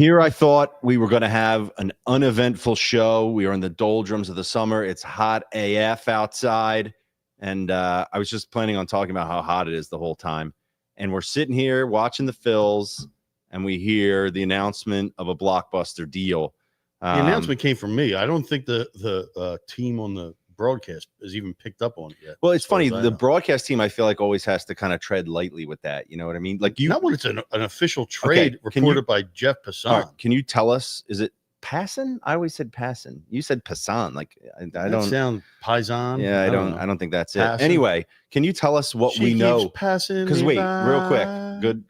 Here I thought we were going to have an uneventful show. We are in the doldrums of the summer. It's hot AF outside. And I was just planning on talking about how hot it is the whole time. And we're sitting here watching the Phils, and we hear the announcement of a blockbuster deal. The announcement came from me. I don't think the team on the broadcast has even picked up on it yet. Well, it's funny. The broadcast team, I feel like, always has to kind of tread lightly with that. You know what I mean? Like not when it's an official trade reported by Jeff Passan. Right, can you tell us? Is it Passan? I always said Passan. You said Passan. Like I don't sound Paisan. Yeah, I don't think that's Passan. it. Anyway, can you tell us what we know? Because wait, real quick.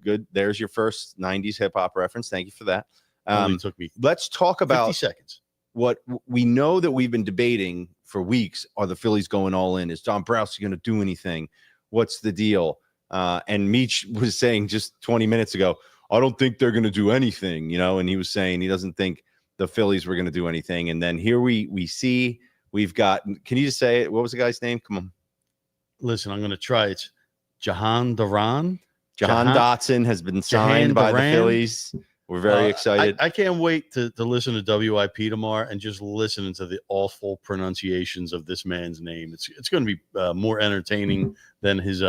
Good. There's your first '90s hip hop reference. Thank you for that. Took me. Let's talk about 50 seconds. What we know that we've been debating for weeks. Are the Phillies going all in? Is Dombrowski going to do anything? What's the deal? And Meech was saying just 20 minutes ago, I don't think they're going to do anything, you know, and he was saying he doesn't think the Phillies were going to do anything. And then here we see we've got, can you just say it? What was the guy's name? Come on. Listen, I'm going to try. It's Jahan Duran. Jahan Dotson has been signed by the Phillies. We're very excited. I can't wait to listen to WIP tomorrow and just listen to the awful pronunciations of this man's name. It's going to be more entertaining than his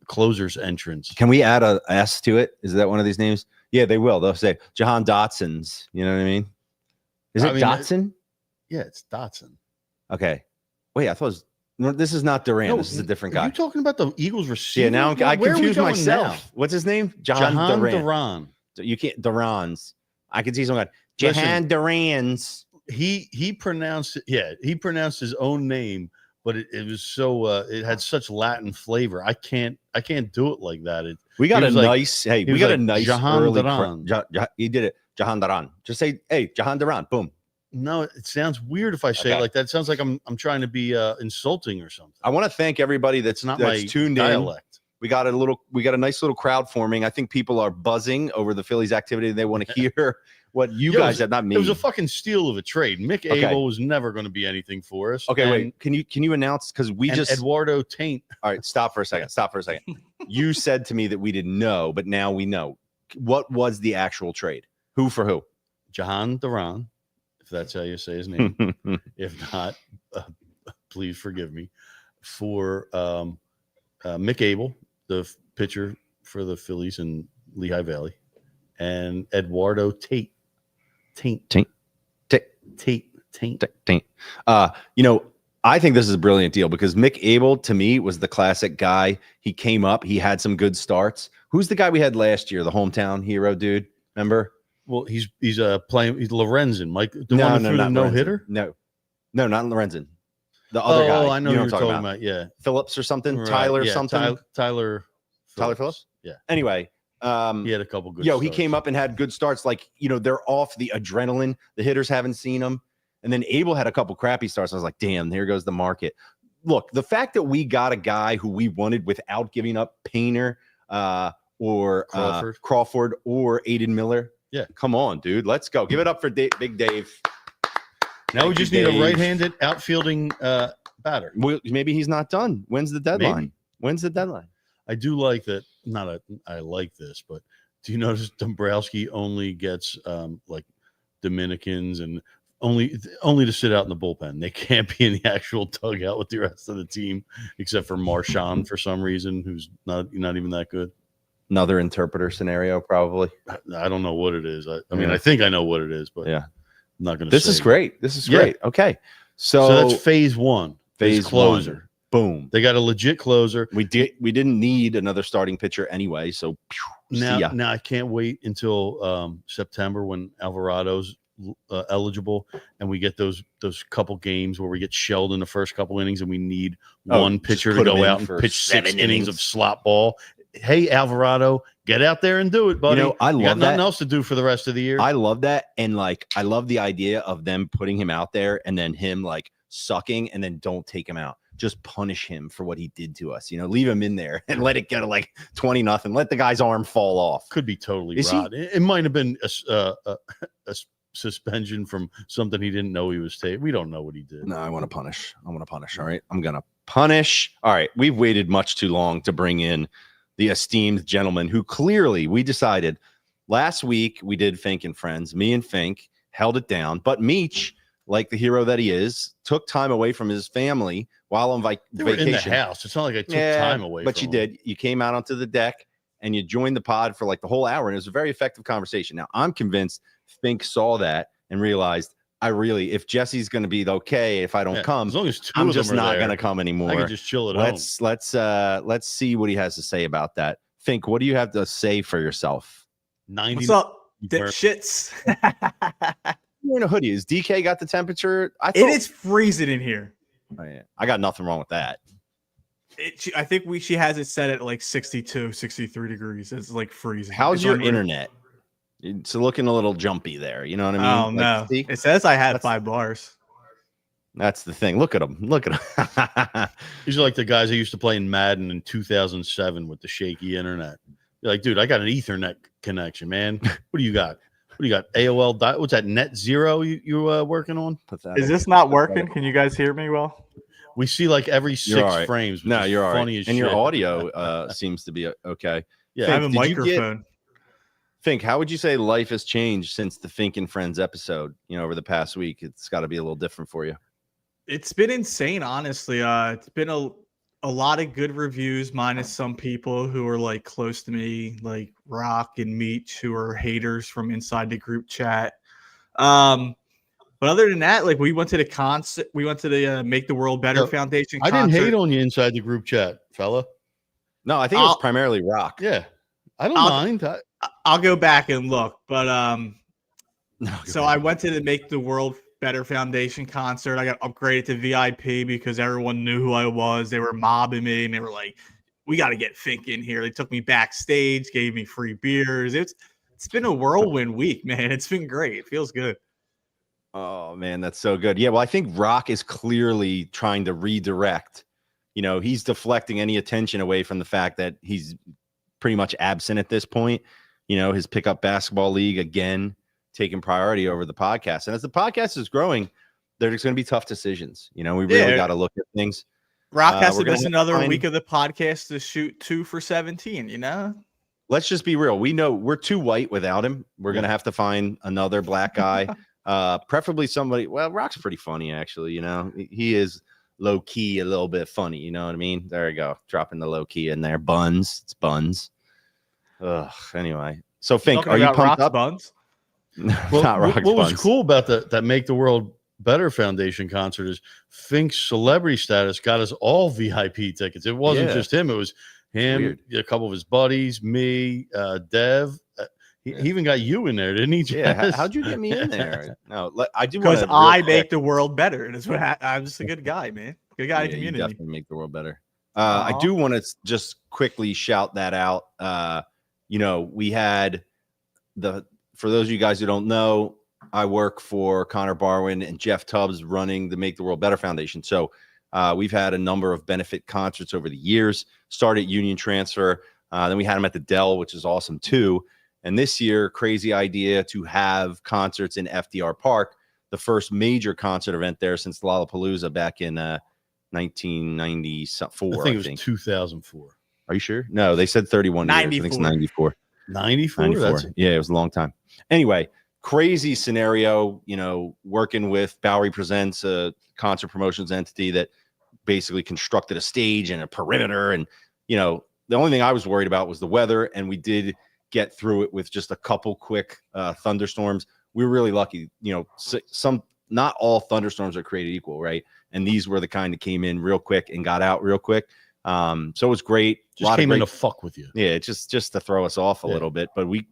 closer's entrance. Can we add a S to it? Is that one of these names? Yeah, they will. They'll say Jahan Dotson's. You know what I mean? Is it Dotson? Yeah, it's Dotson. Okay. Wait, I thought it was. No, this is not Duran. This is a different guy. Are you talking about the Eagles receiver? Yeah, now I confused myself. Now? What's his name? Jahan Duran. You can't Duran's. I can see someone going, Jahan Duran's. He pronounced it. Yeah, he pronounced his own name, but it was so it had such Latin flavor. I can't do it like that. We got a nice Jahan early Duran. He did it. Jahan Duran. Just say, hey, Jahan Duran. Boom. No, it sounds weird if I say it like that. It sounds like I'm trying to be insulting or something. I want to thank everybody that's tuned dialect. In. We got a nice little crowd forming. I think people are buzzing over the Phillies activity. They want to hear what you guys have, not me. It was a fucking steal of a trade. Mick Abel was never going to be anything for us. Okay, wait. Can you announce, because we just Eduardo Taint. All right, stop for a second. You said to me that we didn't know, but now we know. What was the actual trade? Who for who? Jahan Duran, if that's how you say his name. If not, please forgive me. For Mick Abel, the pitcher for the Phillies in Lehigh Valley, and Eduardo Taint. I think this is a brilliant deal because Mick Abel, to me, was the classic guy. He came up. He had some good starts. Who's the guy we had last year, the hometown hero dude? Remember? Well, he's playing. He's Lorenzen, Mike. The one who threw the no-hitter? No, not Lorenzen. The other guy. Oh, I know who you're talking about. Yeah. Phillips or something? Right. Tyler yeah, something? Tyler Phillips? Yeah. Anyway. He had a couple good starts. He came up and had good starts. Like, they're off the adrenaline. The hitters haven't seen him. And then Abel had a couple crappy starts. I was like, damn, there goes the market. Look, the fact that we got a guy who we wanted without giving up Painter or Crawford or Aiden Miller. Yeah. Come on, dude. Let's go. Give it up for Big Dave. Now we just need a right-handed outfielding batter. Well, maybe he's not done. When's the deadline? Maybe. When's the deadline? I do like that. I like this, but do you notice Dombrowski only gets like Dominicans and only to sit out in the bullpen? They can't be in the actual dugout with the rest of the team, except for Marchand for some reason, who's not even that good. Another interpreter scenario, probably. I don't know what it is. I mean, I think I know what it is, but yeah, I'm not going to. This is great. Okay, so that's phase one. Phase closer. One. Boom. They got a legit closer. We didn't need another starting pitcher anyway. So now I can't wait until September when Alvarado's eligible and we get those couple games where we get shelled in the first couple innings and we need one pitcher to go out and pitch 6 innings of slop ball. Hey, Alvarado, get out there and do it, buddy. I love you got nothing else to do for the rest of the year. I love that. And I love the idea of them putting him out there and then him sucking and then don't take him out. Just punish him for what he did to us. Leave him in there and let it go to 20-0. Let the guy's arm fall off. Could be totally rod. It might have been a suspension from something he didn't know he was taking. We don't know what he did. No, I want to punish. All right. I'm going to punish. All right. We've waited much too long to bring in the esteemed gentleman who clearly we decided last week we did Fink and Friends. Me and Fink held it down, but Meech, like the hero that he is, took time away from his family while on They were vacation. in the house. It's not like I took time away. But from you them. did. You came out onto the deck and you joined the pod for like the whole hour, and it was a very effective conversation. Now I'm convinced Fink saw that and realized, if Jesse's going to be okay if I don't come, as long as I'm just not going to come anymore. I can just chill at home. Let's see what he has to say about that. Fink, what do you have to say for yourself? 90. What's up, dipshits? You're in a hoodie. Is DK got the temperature? It is freezing in here. Oh, yeah. I got nothing wrong with that. I think she has it set at like 62, 63 degrees. It's like freezing. How's your internet? It's looking a little jumpy there. You know what I mean? Oh, no. It says I had 5 bars. That's the thing. Look at them. These are like the guys that used to play in Madden in 2007 with the shaky internet. You're like, dude, I got an Ethernet connection, man. What do you got? What do you got? AOL. What's that? Net Zero you working on? Is this not working? Can you guys hear me well? We see like every 6 frames. No, you're all right. Funny as and shit. your audio seems to be okay. Yeah, I have a microphone. Fink, how would you say life has changed since the Fink and Friends episode? Over the past week, it's got to be a little different for you. It's been insane, honestly. It's been a lot of good reviews, minus some people who are like close to me, like Rock and Meech, who are haters from inside the group chat. But other than that, like we went to the concert, we went to the Make the World Better Foundation concert. I didn't hate on you inside the group chat, fella. No, I think it was primarily Rock. Yeah, I don't mind. I'll go back and look, but I went to the Make the World Better Foundation concert. I got upgraded to VIP because everyone knew who I was. They were mobbing me, and they were like, "We got to get Fink in here." They took me backstage, gave me free beers. It's been a whirlwind week, man. It's been great. It feels good. Oh man, that's so good. Yeah, well, I think Rock is clearly trying to redirect. He's deflecting any attention away from the fact that he's pretty much absent at this point. His pickup basketball league again taking priority over the podcast. And as the podcast is growing, there's going to be tough decisions. We really got to look at things. Rock has to miss another week of the podcast to shoot 2 for 17, Let's just be real. We know we're too white without him. We're going to have to find another black guy. Preferably somebody. Well, Rock's pretty funny, actually. He is low key, a little bit funny. You know what I mean? There you go. Dropping the low key in there. Buns. It's Buns. Anyway. So Fink, are you pumped Rock's up? Buns? Well, Not Rock's what was Buns. cool about that Make the World Better Foundation concert is Fink's celebrity status got us all VIP tickets. It wasn't just him. It was him, Weird. a couple of his buddies, me, Dev. He even got you in there, didn't he? Yeah. How'd you get me in there? No, I do because I make the world better. That's what I'm just a good guy, man. Good guy in the community. You definitely make the world better. I do want to just quickly shout that out. We had for those of you guys who don't know, I work for Connor Barwin and Jeff Tubbs running the Make the World Better Foundation. So we've had a number of benefit concerts over the years, started Union Transfer. Then we had them at the Dell, which is awesome too. And this year, crazy idea to have concerts in FDR Park, the first major concert event there since Lollapalooza back in 1994. I think it was 2004. Are you sure? No, they said 31 years. I think it's 94. 94? 94. Yeah, it was a long time. Anyway, crazy scenario, working with Bowery Presents, a concert promotions entity that basically constructed a stage and a perimeter. And, the only thing I was worried about was the weather. And we did get through it with just a couple quick thunderstorms. We were really lucky. Not all thunderstorms are created equal, right? And these were the kind that came in real quick and got out real quick. So it was great. Just came in to fuck with you. Yeah, just to throw us off a little bit. But we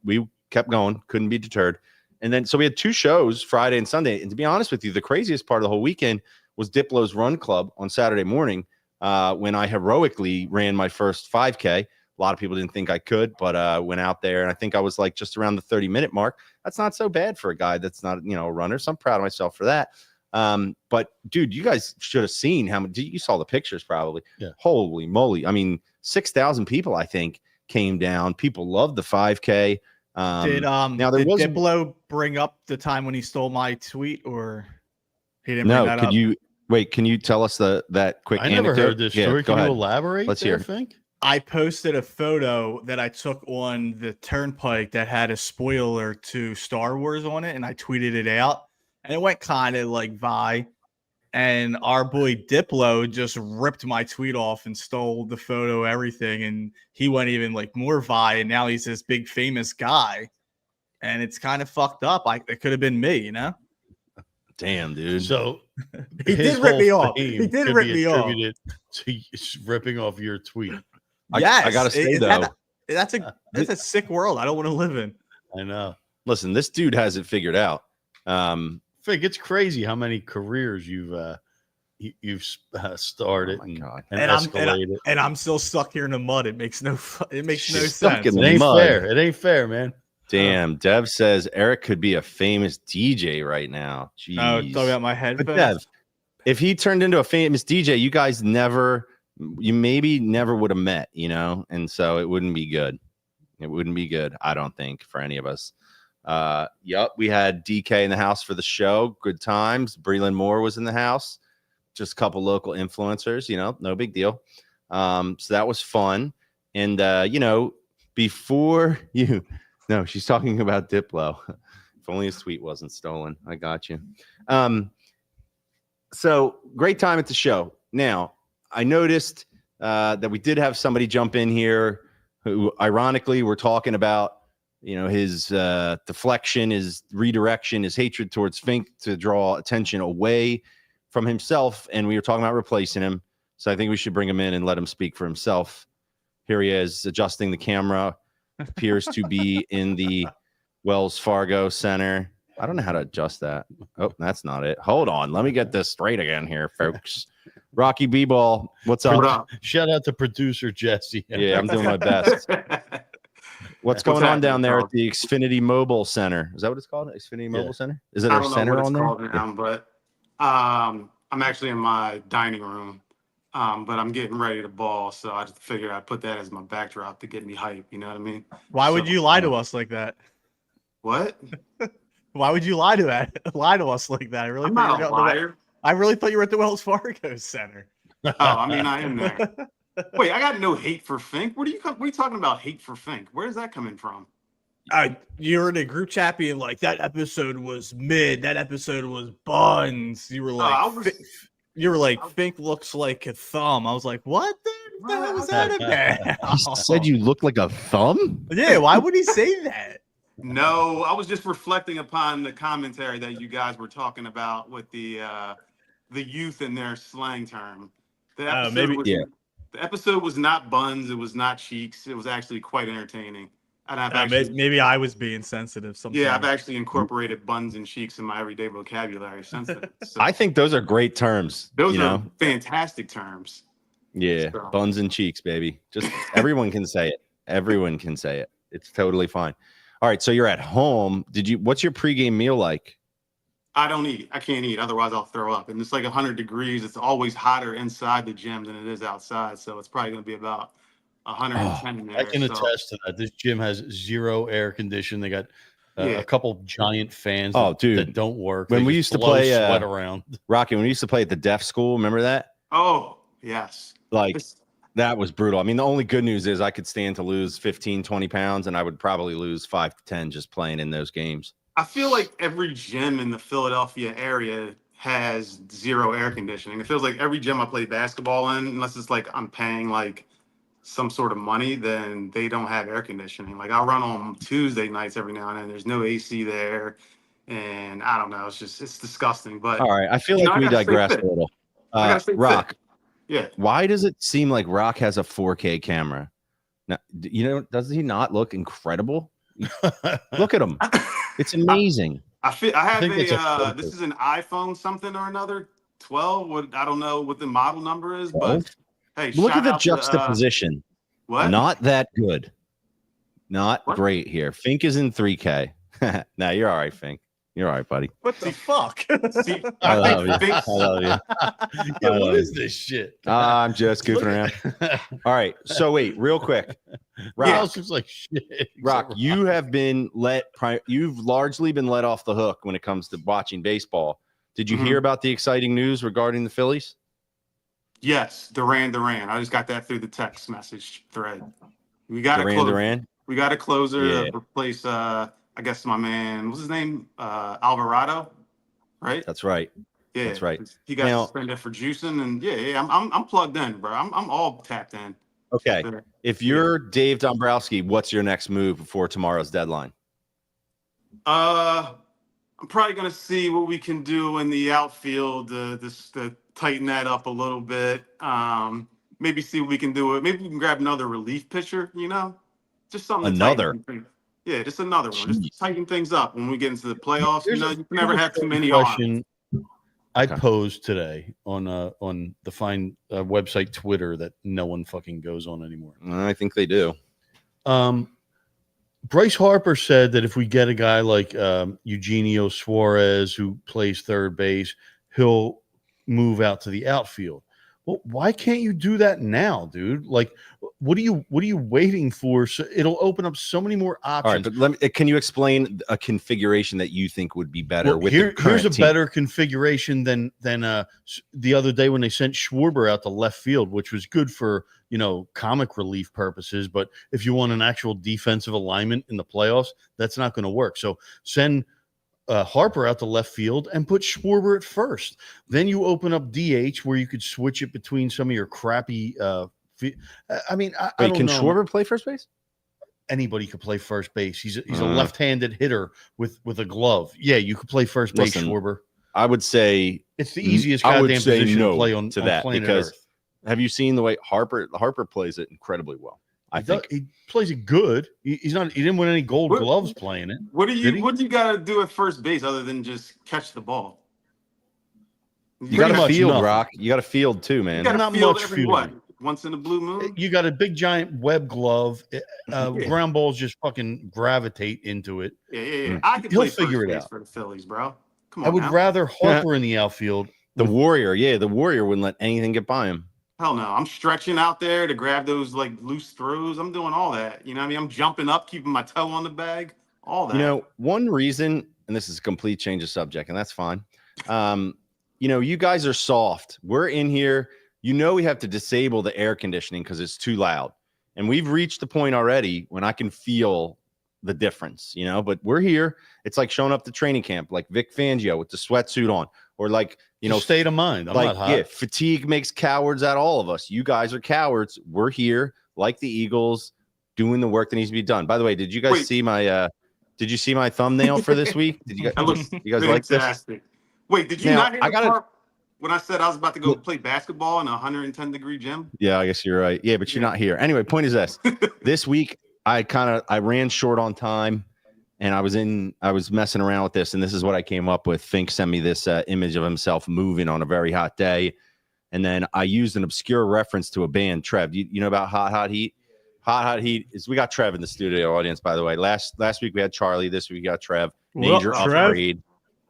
kept going, couldn't be deterred. And then so we had 2 shows, Friday and Sunday. And to be honest with you, the craziest part of the whole weekend was Diplo's Run Club on Saturday morning when I heroically ran my first 5K. A lot of people didn't think I could, but went out there, and I think I was like just around the 30-minute mark. That's not so bad for a guy that's not, a runner. So I'm proud of myself for that. But dude, you guys should have seen how many. You saw the pictures probably. Yeah. Holy moly! I mean, 6,000 people I think came down. People loved the 5K. Did Diplo bring up the time when he stole my tweet, or he didn't? No. Bring that up? Can you tell us that quick? I never anecdote? heard this story. Go Can you ahead. elaborate? Let's there, hear. Fink? I posted a photo that I took on the turnpike that had a spoiler to Star Wars on it, and I tweeted it out, and it went kind of like vi. And our boy Diplo just ripped my tweet off and stole the photo, everything, and he went even like more vi, and now he's this big famous guy, and it's kind of fucked up. It could have been me, you know. Damn, dude. So he his did rip me whole off. fame He did could rip be me off. attributed to ripping off your tweet. Yes, I gotta say though, that's a sick world I don't want to live in. I know. Listen, this dude has it figured out. Fig, it's crazy how many careers you've started Oh my God. and And escalated. I'm still stuck here in the mud. It makes no sense. Stuck in It the ain't mud. fair. It ain't fair, man. Damn, Dev says Eric could be a famous DJ right now. Jeez. Oh, talk about my But headphones. Dev, if he turned into a famous DJ, you guys maybe never would have met, you know, and so it wouldn't be good. It wouldn't be good, I don't think, for any of us. Yep, we had DK in the house for the show. Good times. Breland Moore was in the house. Just a couple local influencers, you know, no big deal. So that was fun. And you know, before you no, she's talking about Diplo. If only his tweet wasn't stolen. I got you. So great time at the show. Now, I noticed that we did have somebody jump in here who, ironically, we're talking about, you know, his deflection, his redirection, his hatred towards Fink to draw attention away from himself. And we were talking about replacing him. So I think we should bring him in and let him speak for himself. Here he is, adjusting the camera. Appears to be in the Wells Fargo Center. I don't know how to adjust that. Oh, that's not it. Hold on. Let me get this straight again here, folks. Rocky B-Ball, what's up? What up? Shout out to producer Jesse. Yeah, I'm doing my best. What's going on down there at the Xfinity Mobile Center? Is that what it's called? Xfinity Mobile Center? Is it I our don't know center what it's on there? called now, but I'm actually in my dining room. But I'm getting ready to ball, so I just figured I'd put that as my backdrop to get me hype. You know what I mean? Why would So- you lie to us like that? What? Why would you lie to us like that? I'm not a liar. I really thought you were at the Wells Fargo Center. Oh, I mean, I am there. Wait, I got no hate for Fink. What are you talking about? Hate for Fink? Where's that coming from? You're in a group chat being like, that episode was mid. That episode was buns. You were like, you were like, Fink looks like a thumb. I was like, what the hell was that about? He said you look like a thumb? Yeah, why would he say that? No, I was just reflecting upon the commentary that you guys were talking about with the youth and their slang term. The episode was not buns. It was not cheeks. It was actually quite entertaining. And maybe I was being sensitive. Sometimes. Yeah, I've actually incorporated buns and cheeks in my everyday vocabulary since then. So I think those are great terms. those you are know? fantastic terms. Yeah, So- buns and cheeks, baby. Just everyone can say it. Everyone can say it. It's totally fine. All right, so you're at home. What's your pregame meal like? I don't eat. I can't eat. Otherwise, I'll throw up. And it's like 100 degrees. It's always hotter inside the gym than it is outside. So it's probably going to be about 110 in there. I can so. attest to that. This gym has zero air condition. They got a couple giant fans that don't work. When They we just used to blow play sweat around. Rocky, when we used to play at the deaf school, remember that? Oh, yes. Like that was brutal. I mean, the only good news is I could stand to lose 15, 20 pounds, and I would probably lose 5 to 10 just playing in those games. I feel like every gym in the Philadelphia area has zero air conditioning. It feels like every gym I play basketball in, unless it's like I'm paying like some sort of money, then they don't have air conditioning. Like I'll run on Tuesday nights every now and then. There's no AC there. And I don't know. It's disgusting. But all right. I feel like we digress a little. Rock. Yeah. Why does it seem like Rock has a 4K camera? Now, does he not look incredible? Look at him. It's amazing. I have this is an iPhone something or another 12. I don't know what the model number is, but hey, look at the juxtaposition. What? Not that good. Not great here. Fink is in 3K. Nah, you're all right, Fink. You're all right, buddy. What the fuck? See, I love you. I love you. Yeah, what is this shit? I'm just goofing around. All right. So wait, real quick. Rock, looks like shit. Rock, you have been you've largely been let off the hook when it comes to watching baseball. Did you hear about the exciting news regarding the Phillies? Yes, Duran. I just got that through the text message thread. We got Duran. We got a closer Yeah. to replace. I guess my man. What's his name? Alvarado. Right. That's right. Yeah, That's right. He got Now, suspended for juicing, and I'm plugged in, bro. I'm all tapped in. okay. If you're Dave Dombrowski, what's your next move before tomorrow's deadline? I'm probably gonna see what we can do in the outfield to tighten that up a little bit. Maybe see what we can do. Maybe we can grab another relief pitcher. Just something. Another. Yeah, just another one. Just to tighten things up when we get into the playoffs. Here's You can never have too many question arms. I posed today on the fine website Twitter that no one fucking goes on anymore. I think they do. Bryce Harper said that if we get a guy like Eugenio Suarez who plays third base, he'll move out to the outfield. Well, why can't you do that now, dude? Like, what are you waiting for? So it'll open up so many more options. All right, but can you explain a configuration that you think would be better with the current here's a team? better configuration than the other day when they sent Schwarber out to left field, which was good for comic relief purposes. But if you want an actual defensive alignment in the playoffs, that's not going to work. So send Harper out to left field and put Schwarber at first. Then you open up DH where you could switch it between some of your crappy. I don't can know. Schwarber play first base? Anybody could play first base. He's a left-handed hitter with a glove. Yeah, you could play first base, Schwarber. I would say it's the easiest goddamn position to play on that planet because Earth. Have you seen the way Harper plays it incredibly well? I think he plays it good. He didn't win any Gold Gloves playing it. What do you got to do at first base other than just catch the ball? You got to field, Rock. You got to field too, man. You got to Not field much every fielding. once in a blue moon. You got a big giant web glove. Ground balls just fucking gravitate into it. Yeah. I could He'll play figure first it base out for the Phillies, bro. Come on. I would rather Harper in the outfield. The Warrior wouldn't let anything get by him. Hell no. I'm stretching out there to grab those like loose throws. I'm doing all that. You know what I mean? I'm jumping up, keeping my toe on the bag, all that. One reason, and this is a complete change of subject, and that's fine. You guys are soft. We're in here. We have to disable the air conditioning because it's too loud. And we've reached the point already when I can feel the difference, but we're here. It's like showing up to training camp, like Vic Fangio with the sweatsuit on, or like, state of mind. I'm not hot. Yeah, fatigue makes cowards out of all of us. You guys are cowards. We're here like the Eagles doing the work that needs to be done. By the way, did you guys see my thumbnail for this week? Did you guys like this? Wait, did you not hear the part when I said I was about to go play basketball in a 110-degree gym? Yeah, I guess you're right. Yeah, but you're not here. Anyway, point is this. This week I ran short on time and I was messing around with this, and this is what I came up with. Fink sent me this image of himself moving on a very hot day. And then I used an obscure reference to a band. Trev, you know about Hot Heat? Hot Heat is, we got Trev in the studio audience, by the way. Last week we had Charlie. This week we got Trev. Major upgrade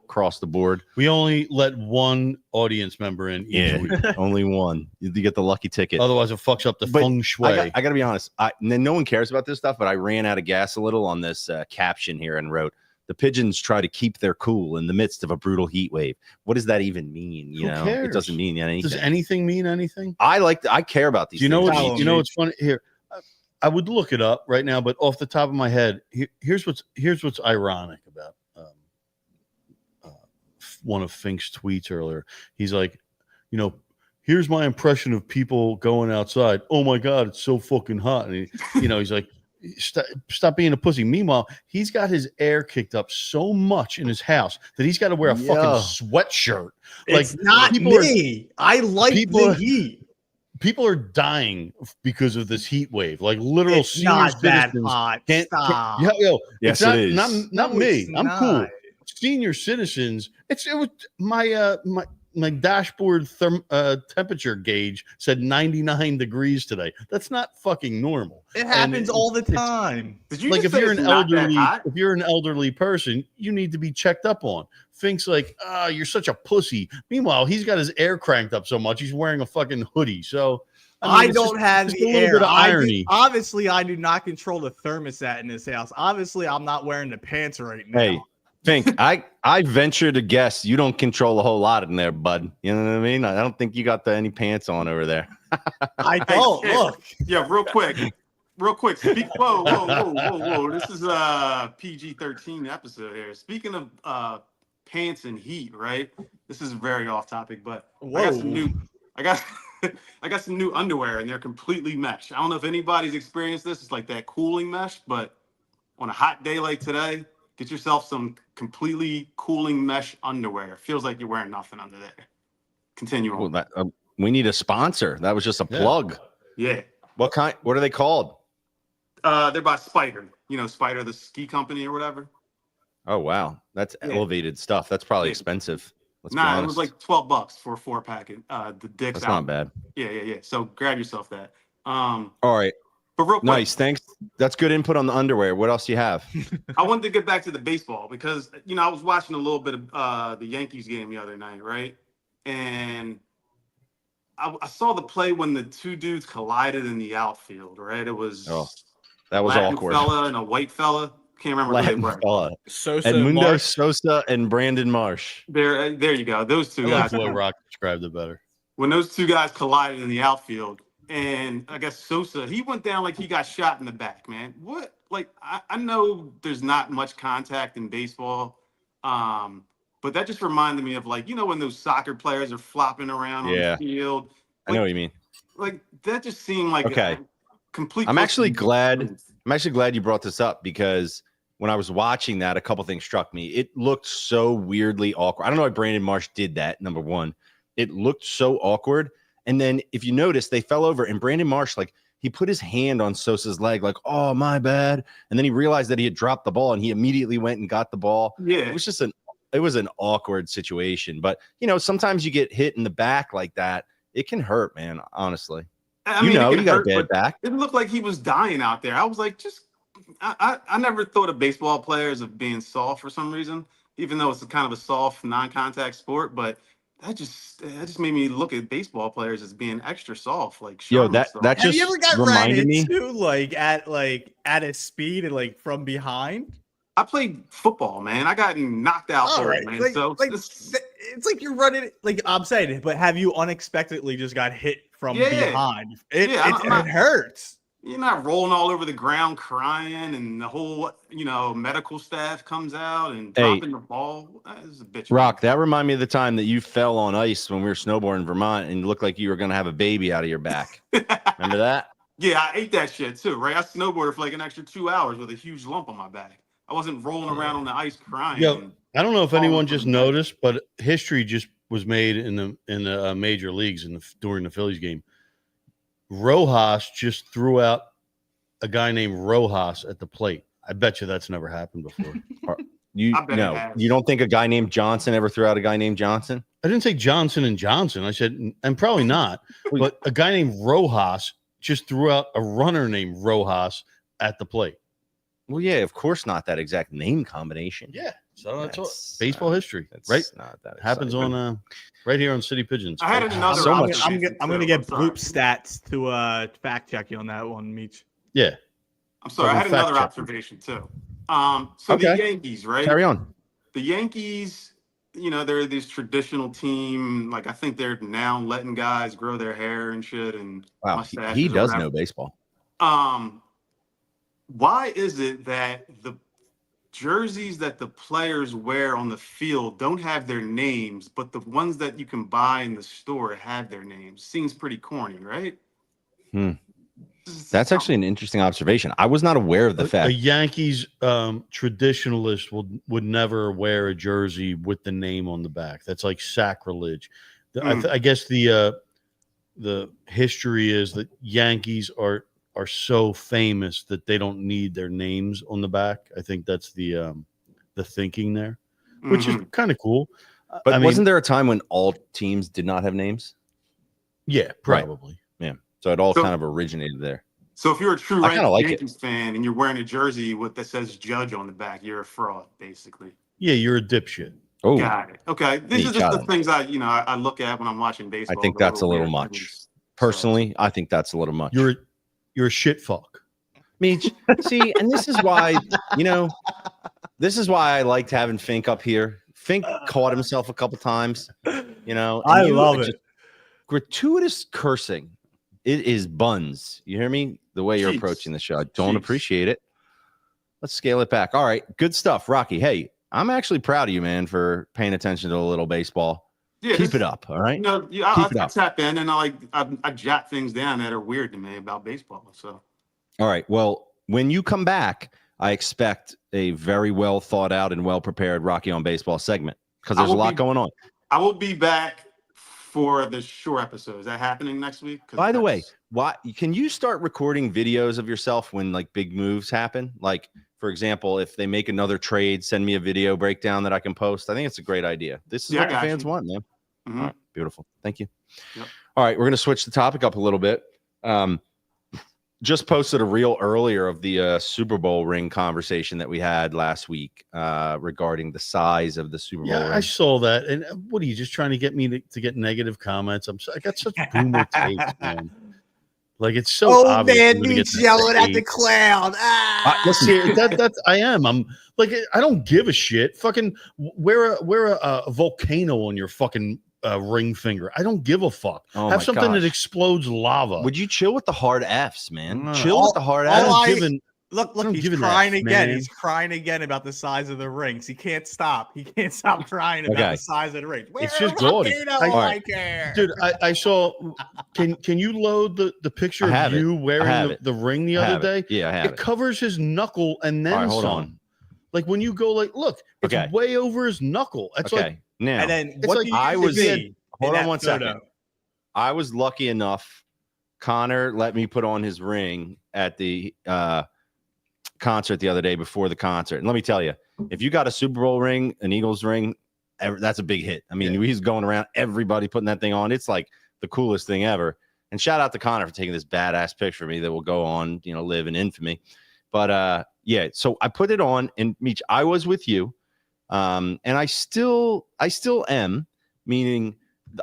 across the board. We only let one audience member in each week. Only one. You get the lucky ticket. Otherwise, it fucks up the feng shui. I got to be honest. No one cares about this stuff, but I ran out of gas a little on this caption here and wrote, "The Pigeons try to keep their cool in the midst of a brutal heat wave." What does that even mean? Who cares? It doesn't mean anything. Does anything mean anything? I care about these. You know what's funny here? I would look it up right now, but off the top of my head, here's what's ironic about one of Fink's tweets earlier. He's like, here's my impression of people going outside. Oh my God, it's so fucking hot. And he's like, stop being a pussy. Meanwhile, he's got his air kicked up so much in his house that he's got to wear a fucking sweatshirt. It's not me. I like the heat. People are dying because of this heat wave. Like literal it's not that hot. Stop. Yes, it is. Not me. I'm cool. Senior citizens. It was my dashboard temperature gauge said 99 degrees today. That's not fucking normal. It happens all the time. Did you like just if say you're an elderly person, you need to be checked up on. Fink's like, you're such a pussy. Meanwhile, he's got his air cranked up so much he's wearing a fucking hoodie. So I don't have the air. Bit of irony. Obviously, I do not control the thermostat in this house. Obviously, I'm not wearing the pants right now. Hey, Fink, I venture to guess you don't control a whole lot in there, bud. You know what I mean? I don't think you got any pants on over there. I don't Hey, look. Yeah, real quick. Whoa. This is a PG-13 episode here. Speaking of pants and heat, right? This is very off topic, but I got some Whoa. I got some new underwear and they're completely mesh. I don't know if anybody's experienced this. It's like that cooling mesh, but on a hot day like today, get yourself some completely cooling mesh underwear. Feels like you're wearing nothing under there. Continue on. Well, we need a sponsor. That was just a plug. Yeah. What kind? What are they called? They're by Spider. You know, Spider, the ski company or whatever. Oh wow, that's elevated stuff. That's probably expensive. Let's be honest. It was like $12 for a 4-pack. The dicks That's out. not bad. Yeah. So grab yourself that. All right. But real quick, Nice. Thanks. That's good input on the underwear. What else do you have? I wanted to get back to the baseball because I was watching a little bit of the Yankees game the other night, right? And I saw the play when the two dudes collided in the outfield, right? It was that was Latin awkward. fella and a white fella. Can't remember who Latin they were. fella. Sosa, Edmundo Marsh. Sosa and Brandon Marsh. There you go. Those two I like guys. the way Rock described it better. When those two guys collided in the outfield, and I guess Sosa, he went down like he got shot in the back, man. What? Like, I know there's not much contact in baseball, but that just reminded me of, like, when those soccer players are flopping around on the field. Like, I know what you mean. Like, that just seemed like Okay. a complete. I'm actually glad you brought this up because when I was watching that, a couple things struck me. It looked so weirdly awkward. I don't know why Brandon Marsh did that, number one. It looked so awkward. And then if you notice, they fell over and Brandon Marsh, like, he put his hand on Sosa's leg, like, oh, my bad. And then he realized that he had dropped the ball and he immediately went and got the ball. Yeah. It was just an awkward situation. But, sometimes you get hit in the back like that. It can hurt, man, honestly. I mean, you got a bad back. It looked like he was dying out there. I was like, I never thought of baseball players of being soft for some reason, even though it's kind of a soft non-contact sport. But that just made me look at baseball players as being extra soft. Like, that Have just you ever got reminded ran me. into at a speed and like from behind? I played football, man. I got knocked out for it, man. It's like you're running. Like I'm saying it, but have you unexpectedly just got hit from behind? It hurts. You're not rolling all over the ground crying, and the whole medical staff comes out and dropping the ball. That is a bitch. Rock, that reminded me of the time that you fell on ice when we were snowboarding in Vermont and looked like you were going to have a baby out of your back. Remember that? Yeah, I ate that shit too, right? I snowboarded for like an extra 2 hours with a huge lump on my back. I wasn't rolling around on the ice crying. Yo, I don't know if anyone just noticed, but history just was made in the major leagues during the Phillies game. Rojas just threw out a guy named Rojas at the plate. I bet you that's never happened before. You don't think a guy named Johnson ever threw out a guy named Johnson? I didn't say Johnson and Johnson. I said, and probably not, but a guy named Rojas just threw out a runner named Rojas at the plate. Well, yeah, of course not that exact name combination. Yeah, so that's all baseball history, right? Not that happens on right here on City Pigeons. I had another. I'm going to get Bloop Stats to fact check you on that one, Meech. Yeah, I'm sorry. I had another observation too. The Yankees, right? Carry on. The Yankees, they're this traditional team. Like, I think they're now letting guys grow their hair and shit. And wow, he does know baseball. Why is it that the jerseys that the players wear on the field don't have their names, but the ones that you can buy in the store have their names? Seems pretty corny, right? That's actually an interesting observation. I was not aware of the fact. A Yankees traditionalist would never wear a jersey with the name on the back. That's like sacrilege. I guess the history is that Yankees are so famous that they don't need their names on the back. I think that's the thinking there, which is kind of cool. But wasn't there a time when all teams did not have names? Yeah, probably. Right. Yeah. So it all kind of originated there. So if you're a true Yankees fan and you're wearing a jersey that says Judge on the back, you're a fraud, basically. Yeah, you're a dipshit. Oh, got it. Okay. These are just the things I look at when I'm watching baseball. I think that's a little much. Personally, I think that's a little much. You're a shit fuck. Meech, see, and this is why, This is why I liked having Fink up here. Fink caught himself a couple times, you know. I love it. Gratuitous cursing. It is buns. You hear me? The way you're Jeez. approaching the show. I don't Jeez. appreciate it. Let's scale it back. All right. Good stuff, Rocky. Hey, I'm actually proud of you, man, for paying attention to a little baseball. Yeah, Keep it up. All right. You know, Keep it I up. tap in and I jot things down that are weird to me about baseball. So, All right. Well, when you come back, I expect a very well thought out and well prepared Rocky on Baseball segment because there's a lot going on. I will be back for the Shore episode. Is that happening next week? By the way, why can you start recording videos of yourself when like big moves happen? Like, for example, if they make another trade, send me a video breakdown that I can post. I think it's a great idea. This is what the fans want, man. Mm-hmm. All right, beautiful. Thank you. Yep. All right, we're going to switch the topic up a little bit. Just posted a reel earlier of the Super Bowl ring conversation that we had last week regarding the size of the Super Bowl ring. I saw that. And what are you just trying to get me to get negative comments? I got such boomer takes, man. Like it's so obvious. Man, Meech yelling at the cloud. Listen, that's I am. I'm like I don't give a shit. Fucking wear a volcano on your fucking ring finger. I don't give a fuck. Oh Have my something gosh. that explodes lava. Would you chill with the hard Fs, man? No. Chill with the hard I Fs. don't give an- Look, I don't he's give a crying F, again. man. He's crying again about the size of the rings. He can't stop. He can't stop crying about Okay. the size of the rings. It's just gaudy. I care. Dude, I saw. Can you load the picture I have of it. you I wearing have it. the ring the I other have day? it. Yeah, I have It covers his knuckle and then All right, hold some. on. Like when you go, like, look, it's Okay. way over his knuckle. It's Okay. like Now, And then It's what like do you I used to was- be hold in on that one photo? second. I was lucky enough. Connor let me put on his ring at the concert the other day before the concert. And let me tell you, if you got a Super Bowl ring, an Eagles ring, that's a big hit. I mean, he's going around, everybody putting that thing on. It's like the coolest thing ever. And shout out to Connor for taking this badass picture of me that will go on, live in infamy. But yeah, so I put it on, and Meech, I was with you. And I still am, meaning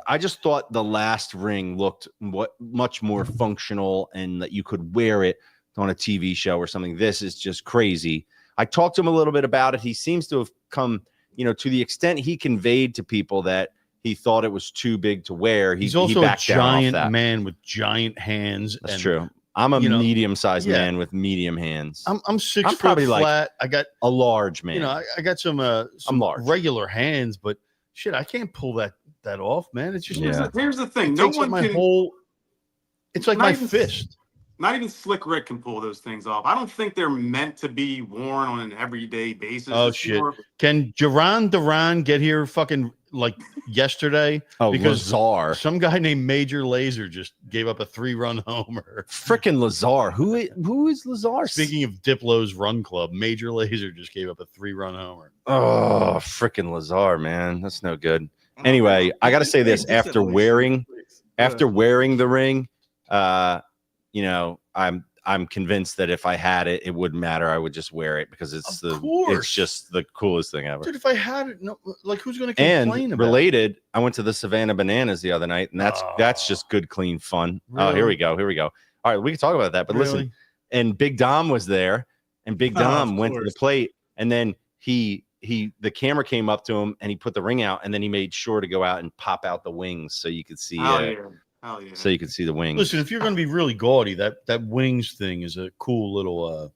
I just thought the last ring looked much more functional and that you could wear it on a TV show or something. This is just crazy. I talked to him a little bit about it. He seems to have come, to the extent he conveyed to people that he thought it was too big to wear. he's also he a backed down off giant that. man with giant hands. That's and true. I'm a medium-sized yeah. man with medium hands. I'm 6 I'm foot probably like flat. I got a large man. I got some large. regular hands, but shit, I can't pull that off, man. It's just Here's the thing. it No takes up one my can. whole. It's like Not my even- fist. Not even Slick Rick can pull those things off. I don't think they're meant to be worn on an everyday basis. Oh, It's shit. more- Can Jaron Duran get here fucking like yesterday? Oh, because Lazar. some guy named Major Lazer just gave up a 3-run homer. Frickin' Lazar. Who is Lazar? Speaking of Diplo's run club, Major Lazer just gave up a 3-run homer. Oh, frickin' Lazar, man. That's no good. Anyway, I got to say this. After wearing the ring, I'm convinced that if I had it, it wouldn't matter. I would just wear it because it's course. just the coolest thing ever. Dude, if I had it, no, like who's going to complain And about it? related, I went to the Savannah Bananas the other night, and that's just good, clean fun. Oh, here we go. All right, we can talk about that. But listen, and Big Dom was there, and Big Dom went to the plate, and then the camera came up to him, and he put the ring out, and then he made sure to go out and pop out the wings so you could see. Hell yeah. So you could see the wings. Listen, if you're going to be really gaudy, that wings thing is a cool little.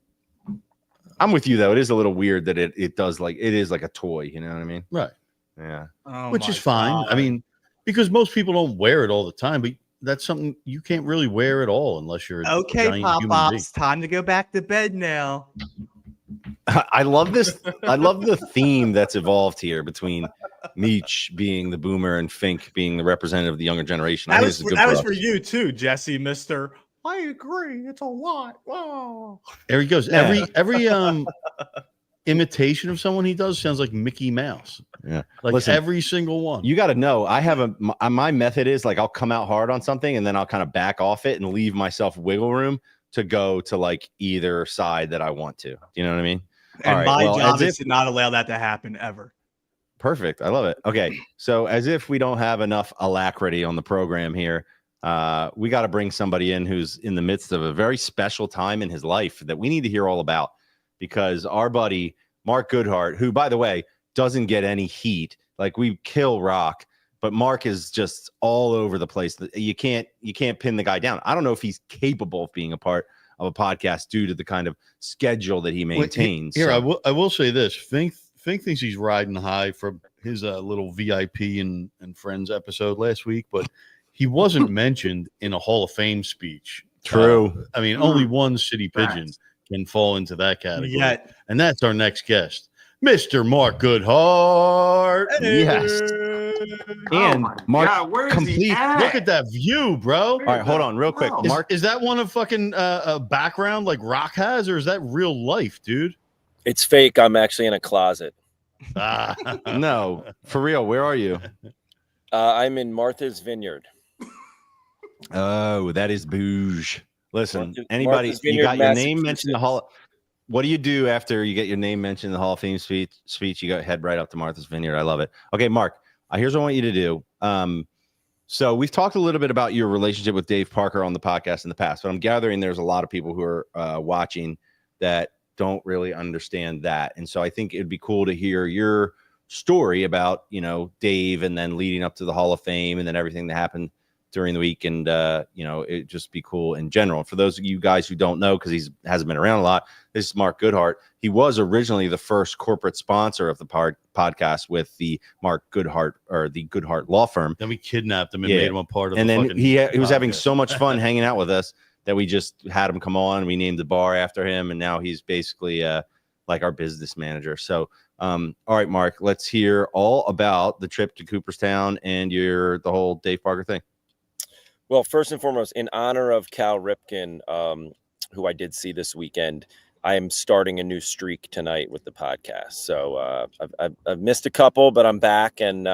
I'm with you though. It is a little weird that it does it is like a toy. You know what I mean? Right. Yeah. Which is fine. I mean, because most people don't wear it all the time, but that's something you can't really wear at all unless you're Okay, giant human being. Pop-Pops, time to go back to bed now. I love this. I love the theme that's evolved here between Meech being the boomer and Fink being the representative of the younger generation. I That think was, this is good that for was us. for you too, Jesse, Mr. I agree. It's a lot. Wow. There he goes. Yeah. Every imitation of someone he does sounds like Mickey Mouse. Yeah. Like Listen, every single one. You got to know. I have my method is like I'll come out hard on something and then I'll kind of back off it and leave myself wiggle room to go to like either side that I want to. You know what I mean? And All right, my well, job as is to not allow that to happen ever. Perfect. I love it. Okay. So as if we don't have enough alacrity on the program here, we got to bring somebody in who's in the midst of a very special time in his life that we need to hear all about because our buddy Mark Goodhart, who, by the way, doesn't get any heat. Like, we kill Rock, but Mark is just all over the place. You can't pin the guy down. I don't know if he's capable of being a part of a podcast due to the kind of schedule that he maintains. Here, I will say this. Fink thinks he's riding high from his little VIP and friends episode last week, but he wasn't mentioned in a Hall of Fame speech. True. I mean, only one city pigeon can fall into that category. And that's our next guest, Mr. Mark Goodhart. Yes. And Mark, God, where is complete. he at? Look at that view, bro. All right, hold on real quick. Mark, Is that one of fucking a background like Rock has, or is that real life, dude? It's fake. I'm actually in a closet. no, for real. Where are you? I'm in Martha's Vineyard. Oh, that is bouge. Listen, Martha's anybody, Vineyard, you got your name Massachusetts. mentioned in the Hall. What do you do after you get your name mentioned in the Hall of Fame speech? You go head right up to Martha's Vineyard. I love it. Okay, Mark, here's what I want you to do. So we've talked a little bit about your relationship with Dave Parker on the podcast in the past, but I'm gathering there's a lot of people who are watching that don't really understand that. And so I think it'd be cool to hear your story about, Dave, and then leading up to the Hall of Fame, and then everything that happened during the week. And, it'd just be cool in general. For those of you guys who don't know, because he hasn't been around a lot, this is Mark Goodhart. He was originally the first corporate sponsor of the podcast with the Mark Goodhart, or the Goodhart Law Firm. Then we kidnapped him and made him a part of and the then fucking he was having podcast. so much fun hanging out with us that we just had him come on. We named the bar after him, and now he's basically like our business manager. So, all right, Mark, let's hear all about the trip to Cooperstown and the whole Dave Parker thing. Well, first and foremost, in honor of Cal Ripken, who I did see this weekend, I am starting a new streak tonight with the podcast. So I've missed a couple, but I'm back, and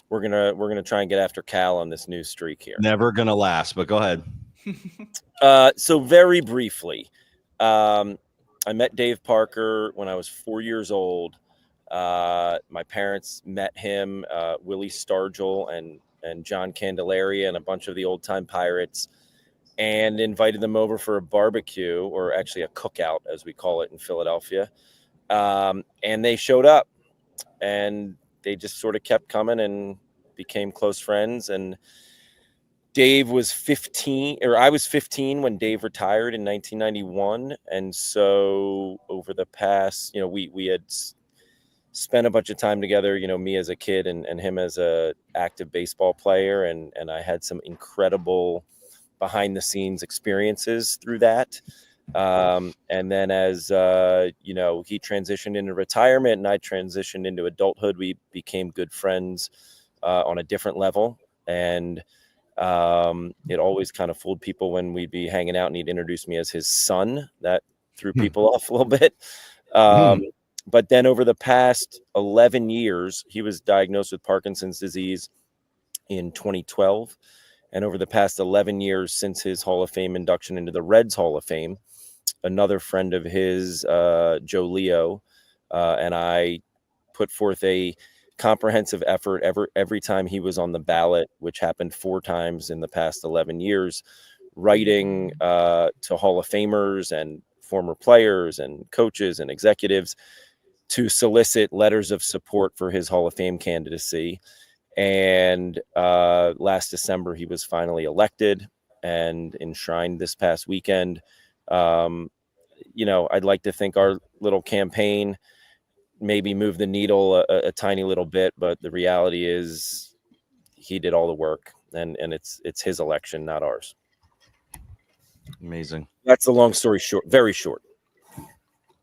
we're gonna try and get after Cal on this new streak here. Never gonna last, but go ahead. So very briefly, I met Dave Parker when I was 4 years old. My parents met him, Willie Stargell and John Candelaria and a bunch of the old time Pirates, and invited them over for a barbecue, or actually a cookout, as we call it in Philadelphia. And they showed up, and they just sort of kept coming and became close friends. And Dave was 15, or I was 15 when Dave retired in 1991. And so over the past, we had spent a bunch of time together, me as a kid and him as a active baseball player. And I had some incredible behind the scenes experiences through that. And then as, he transitioned into retirement and I transitioned into adulthood, we became good friends on a different level. And it always kind of fooled people when we'd be hanging out and he'd introduce me as his son. That threw people off a little bit. But then over the past 11 years, he was diagnosed with Parkinson's disease in 2012. And over the past 11 years since his Hall of Fame induction into the Reds Hall of Fame, another friend of his, Joe Leo, and I put forth a comprehensive effort every time he was on the ballot, which happened 4 times in the past 11 years, writing to Hall of Famers and former players and coaches and executives to solicit letters of support for his Hall of Fame candidacy. And last December, he was finally elected and enshrined this past weekend. I'd like to think our little campaign maybe moved the needle a tiny little bit, but the reality is he did all the work, and it's his election, not ours. Amazing. That's the long story short, very short.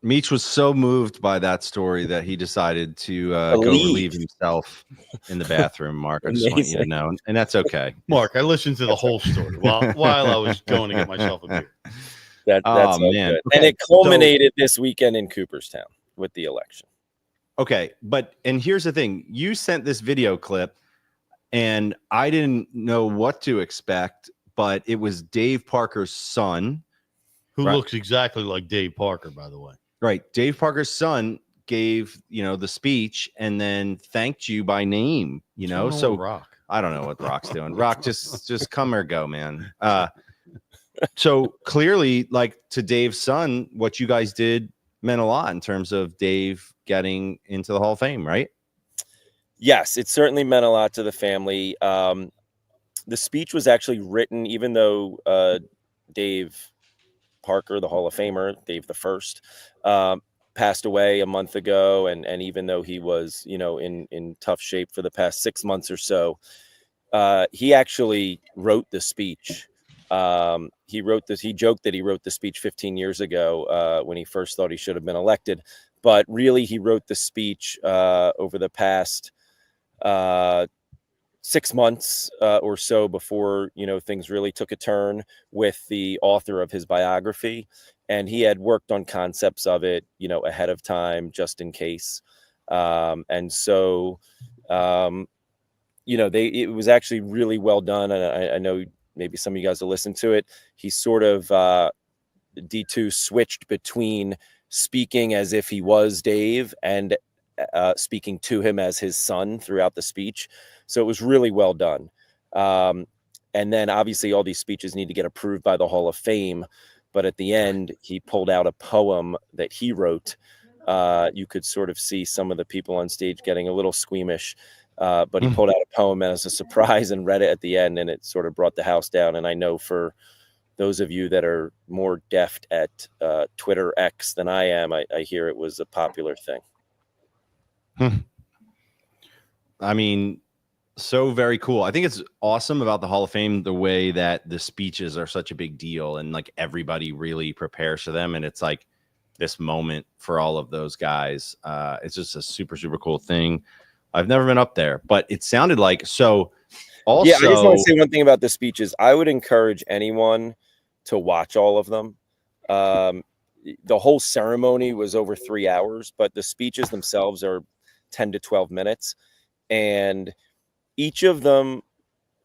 Meach was so moved by that story that he decided to go relieve himself in the bathroom, Mark. I just want you to know, and that's okay. Mark, I listened to the whole story while I was going to get myself a beer. That's all man. good. Okay, and it culminated this weekend in Cooperstown with the election. Okay, and here's the thing. You sent this video clip, and I didn't know what to expect, but it was Dave Parker's son. Who looks exactly like Dave Parker, by the way. Right. Dave Parker's son gave, the speech and then thanked you by name, so Rock. I don't know what Rock's doing. Rock, just come or go, man. So clearly, like, to Dave's son, what you guys did meant a lot in terms of Dave getting into the Hall of Fame, right? Yes, it certainly meant a lot to the family. The speech was actually written, even though Dave Parker, the Hall of Famer, Dave the First, passed away a month ago, and even though he was, in tough shape for the past 6 months or so, he actually wrote the speech. He wrote this. He joked that he wrote the speech 15 years ago when he first thought he should have been elected, but really he wrote the speech over the past 6 months or so before things really took a turn with the author of his biography, and he had worked on concepts of it ahead of time just in case. And so it was actually really well done, and I know maybe some of you guys will listen to it. He sort of D2 switched between speaking as if he was Dave and speaking to him as his son throughout the speech. So it was really well done. And then obviously all these speeches need to get approved by the Hall of Fame. But at the end, he pulled out a poem that he wrote. You could sort of see some of the people on stage getting a little squeamish. But he pulled out a poem as a surprise and read it at the end, and it sort of brought the house down. And I know for those of you that are more deft at Twitter X than I am, I hear it was a popular thing. I mean, so very cool. I think it's awesome about the Hall of Fame, the way that the speeches are such a big deal and like everybody really prepares for them. And it's like this moment for all of those guys. It's just a super, super cool thing. I've never been up there, but it sounded like so. Also, yeah, I just want to say one thing about the speeches. I would encourage anyone to watch all of them. The whole ceremony was over 3 hours, but the speeches themselves are 10 to 12 minutes. And each of them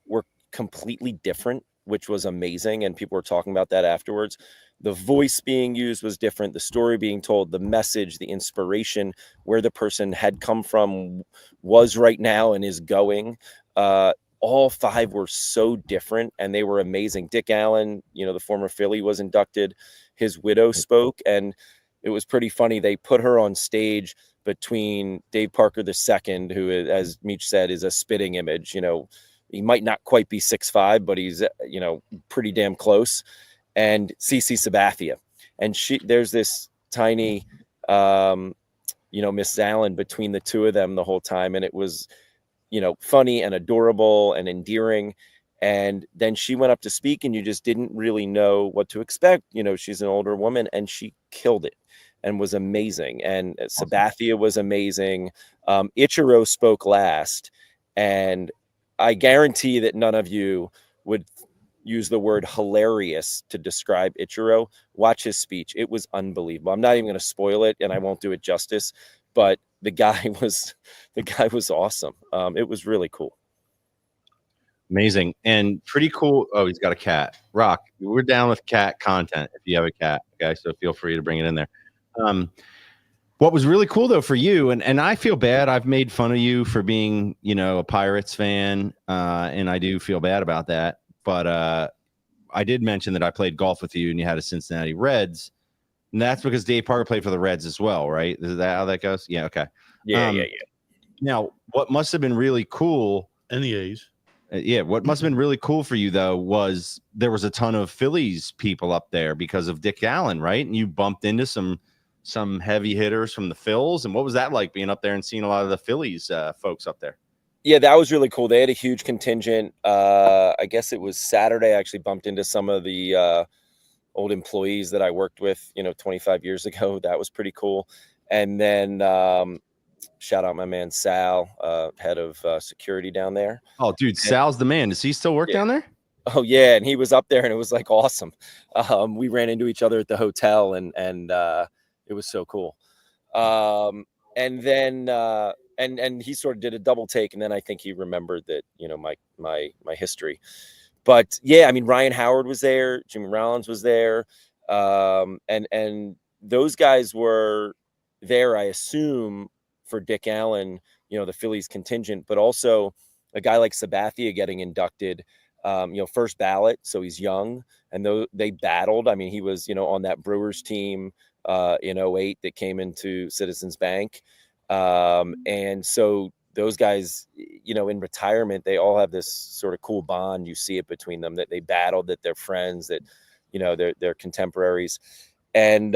were completely different, which was amazing. And people were talking about that afterwards. The voice being used was different. The story being told, the message, the inspiration, where the person had come from, was right now and is going. All 5 were so different, and they were amazing. Dick Allen, the former Philly, was inducted. His widow spoke, and it was pretty funny. They put her on stage between Dave Parker II, who, as Meech said, is a spitting image. He might not quite be 6'5", but he's, pretty damn close. And CC Sabathia. And there's this tiny, Miss Allen between the two of them the whole time. And it was, funny and adorable and endearing. And then she went up to speak, and you just didn't really know what to expect. She's an older woman, and she killed it and was amazing. And Sabathia was amazing. Ichiro spoke last, and I guarantee that none of you would use the word hilarious to describe Ichiro. Watch his speech. It was unbelievable. I'm not even going to spoil it, and I won't do it justice, but the guy was awesome. It was really cool. Amazing and pretty cool. Oh, he's got a cat. Rock, we're down with cat content if you have a cat. Okay, so feel free to bring it in there. What was really cool though for you, and I feel bad. I've made fun of you for being, a Pirates fan, and I do feel bad about that. But I did mention that I played golf with you, and you had a Cincinnati Reds, and that's because Dave Parker played for the Reds as well, right? Is that how that goes? Yeah. Okay. Yeah. Now, what must have been really cool, And the A's. What must have been really cool for you though was there was a ton of Phillies people up there because of Dick Allen, right? And you bumped into some heavy hitters from the Phils. And what was that like being up there and seeing a lot of the Phillies folks up there? Yeah, that was really cool. They had a huge contingent. I guess it was Saturday. I actually bumped into some of the old employees that I worked with, 25 years ago. That was pretty cool. And then shout out my man Sal, head of security down there. Oh, dude, Sal's the man. Does he still work down there? Oh yeah, and he was up there, and it was like awesome. We ran into each other at the hotel, and it was so cool. And then and he sort of did a double take, and then I think he remembered that my history. But yeah, I mean, Ryan Howard was there, Jimmy Rollins was there, and those guys were there, I assume, for Dick Allen, the Phillies contingent, but also a guy like Sabathia getting inducted, first ballot, so he's young, and though they battled. I mean, he was on that Brewers team in '08 that came into Citizens Bank. And so those guys, in retirement, they all have this sort of cool bond. You see it between them, that they battled, that they're friends, that, they're contemporaries. And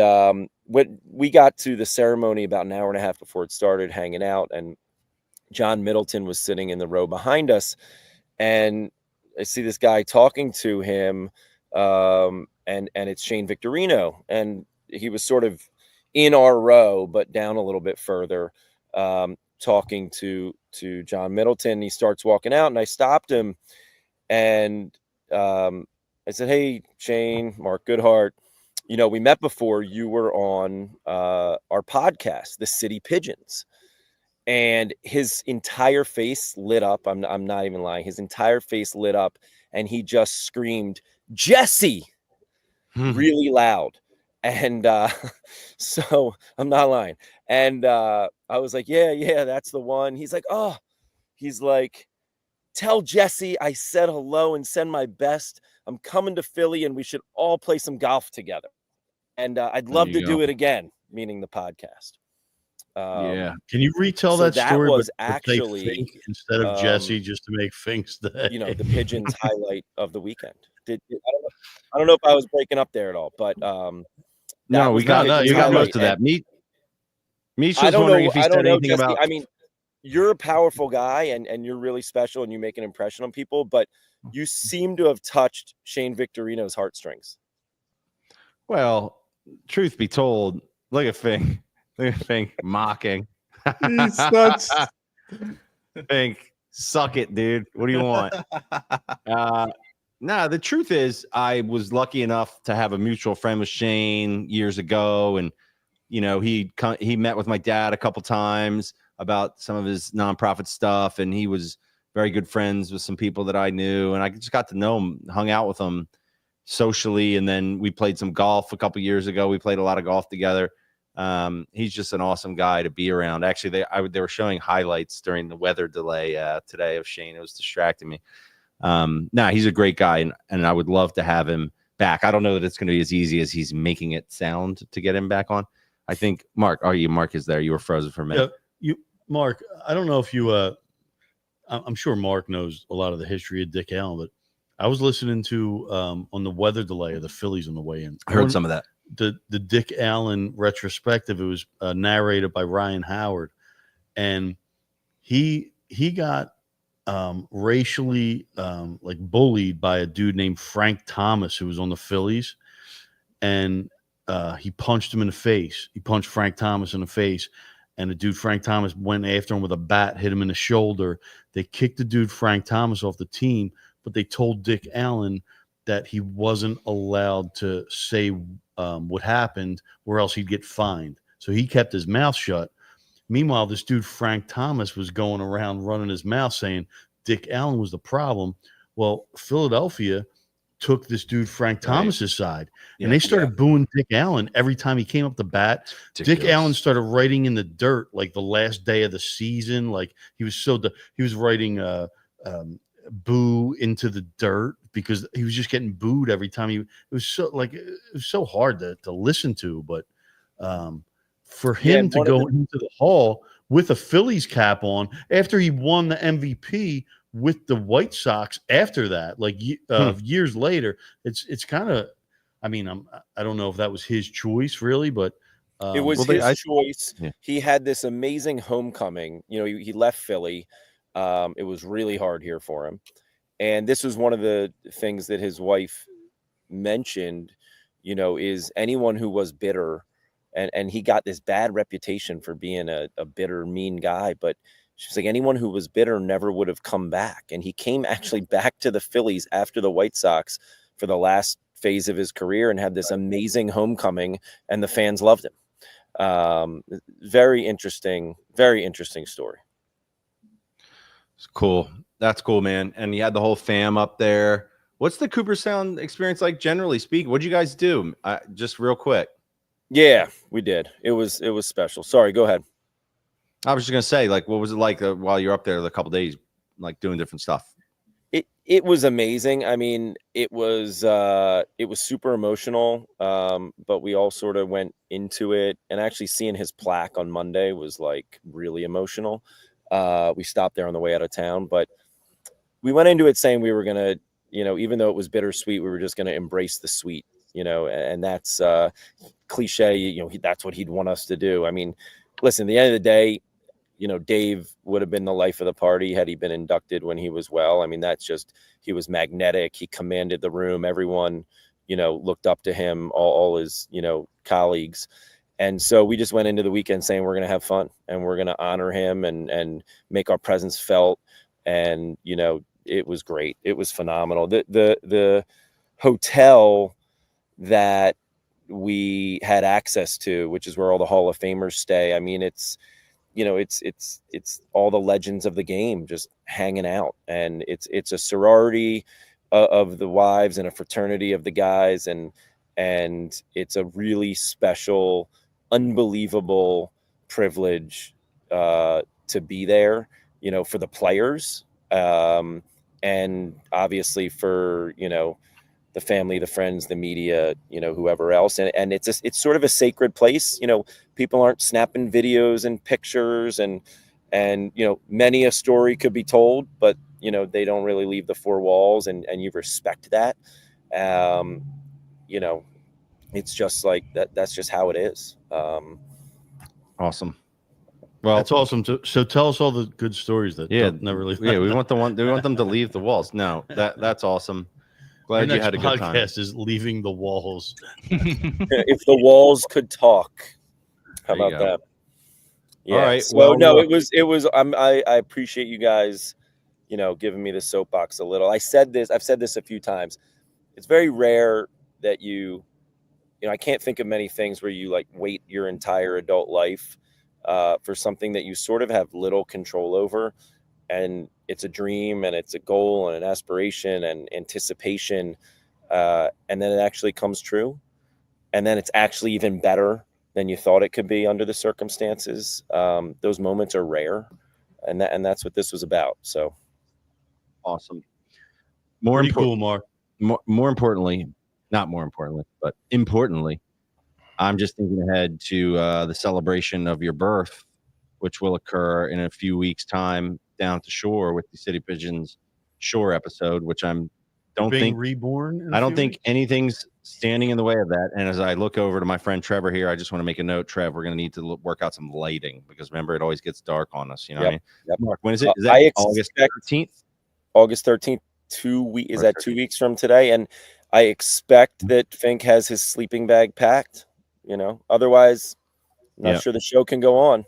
when we got to the ceremony about an hour and a half before it started, hanging out, and John Middleton was sitting in the row behind us, and I see this guy talking to him, and it's Shane Victorino, and he was sort of in our row, but down a little bit further, talking to John Middleton. He starts walking out, and I stopped him, and I said, "Hey, Shane, Mark Goodhart, we met before. You were on our podcast, The City Pigeons." And his entire face lit up. I'm not even lying. His entire face lit up, and he just screamed, "Jesse!" really loud. And so I'm not lying. And I was like, yeah, that's the one. He's like, "Oh," he's like, "Tell Jesse I said hello and send my best. I'm coming to Philly, and we should all play some golf together. And I'd love to do it again," meaning the podcast. Yeah. Can you retell so that story? Was but actually Fink instead of Jesse, just to make Fink's day. the Pigeons highlight of the weekend. I don't know if I was breaking up there at all, but no, we got most of that. Meech was wondering if he said anything about. I mean, you're a powerful guy, and you're really special, and you make an impression on people, but you seem to have touched Shane Victorino's heartstrings. Well, truth be told, look at Fink. Look at Fink mocking. Fink, suck it, dude. What do you want? The truth is, I was lucky enough to have a mutual friend with Shane years ago, and he met with my dad a couple times about some of his nonprofit stuff, and he was very good friends with some people that I knew, and I just got to know him, hung out with him socially, and then we played some golf a couple years ago. We played a lot of golf together. He's just an awesome guy to be around. Actually, they were showing highlights during the weather delay today of Shane. It was distracting me. He's a great guy, and I would love to have him back. I don't know that it's going to be as easy as he's making it sound to get him back on. I think Mark is there. You were frozen for a minute. Yeah, Mark, I don't know if you I'm sure Mark knows a lot of the history of Dick Allen, but I was listening to on the weather delay of the Phillies on the way in. I heard some of that. The Dick Allen retrospective. It was narrated by Ryan Howard, and he got racially like bullied by a dude named Frank Thomas, who was on the Phillies, and he punched him in the face. He punched Frank Thomas in the face, and the dude Frank Thomas went after him with a bat, hit him in the shoulder. They kicked the dude Frank Thomas off the team, but they told Dick Allen that he wasn't allowed to say what happened, or else he'd get fined. So he kept his mouth shut. Meanwhile, this dude Frank Thomas was going around running his mouth saying Dick Allen was the problem. Well, Philadelphia took this dude Frank Thomas's side, and they started booing Dick Allen every time he came up to bat. Dick Allen started writing in the dirt like the last day of the season. Like he was writing boo into the dirt because he was just getting booed every time. It was so hard to listen to, but for him to go into the hall with a Phillies cap on after he won the MVP with the White Sox after that, years later, it's kind of, I don't know if that was his choice really, but it was his choice. Yeah. He had this amazing homecoming. He left Philly. It was really hard here for him. And this was one of the things that his wife mentioned, is anyone who was bitter, and he got this bad reputation for being a bitter, mean guy, but she's like, anyone who was bitter never would have come back. And he came actually back to the Phillies after the White Sox for the last phase of his career and had this amazing homecoming, and the fans loved him. Very interesting story. It's cool. That's cool, man. And you had the whole fam up there. What's the Cooperstown experience like, generally speaking? What'd you guys do? Just real quick. Yeah, we did. It was special. Sorry, go ahead. I was just gonna say, what was it like while you're up there the couple days, doing different stuff? It was amazing. I mean, it was super emotional. But we all sort of went into it, and actually seeing his plaque on Monday was like really emotional. We stopped there on the way out of town, but we went into it saying we were gonna, even though it was bittersweet, we were just gonna embrace the sweet, and that's cliche. That's what he'd want us to do. I mean, listen, at the end of the day, Dave would have been the life of the party had he been inducted when he was well. I mean, he was magnetic. He commanded the room. Everyone, looked up to him, all his, colleagues. And so we just went into the weekend saying we're going to have fun and we're going to honor him and make our presence felt. And, it was great. It was phenomenal. The hotel that we had access to, which is where all the Hall of Famers stay. I mean, it's all the legends of the game just hanging out, and it's a sorority of the wives and a fraternity of the guys, and it's a really special, unbelievable privilege to be there, for the players, and obviously for the family, the friends, the media, whoever else. And it's sort of a sacred place. People aren't snapping videos and pictures and many a story could be told, but, they don't really leave the four walls, and you respect that. It's just like that. That's just how it is. Awesome. Well, that's awesome. So tell us all the good stories that never leave. Yeah, we want them to leave the walls. No, that's awesome. Glad you had a good time. Podcast is leaving the walls. If the walls could talk, how about that? Yeah. All right. So no, it was. I appreciate you guys, giving me the soapbox a little. I've said this a few times. It's very rare that I can't think of many things where you like wait your entire adult life for something that you sort of have little control over. And it's a dream and it's a goal and an aspiration and anticipation. And then it actually comes true. And then it's actually even better than you thought it could be under the circumstances. Those moments are rare. And that's what this was about. So awesome. Cool, Mark. More importantly, not more importantly, but importantly, I'm just thinking ahead to the celebration of your birth, which will occur in a few weeks' time down to Shore with the City Pigeons Shore episode, which I don't think anything's standing in the way of that. And as I look over to my friend Trevor here, I just want to make a note, Trev, we're going to need to work out some lighting because remember, it always gets dark on us. What I mean? Yep. Mark, when is it? Is that August 13th? August 13th, 2 weeks. Is that 2 weeks from today? And I expect that Fink has his sleeping bag packed, otherwise I'm not sure the show can go on.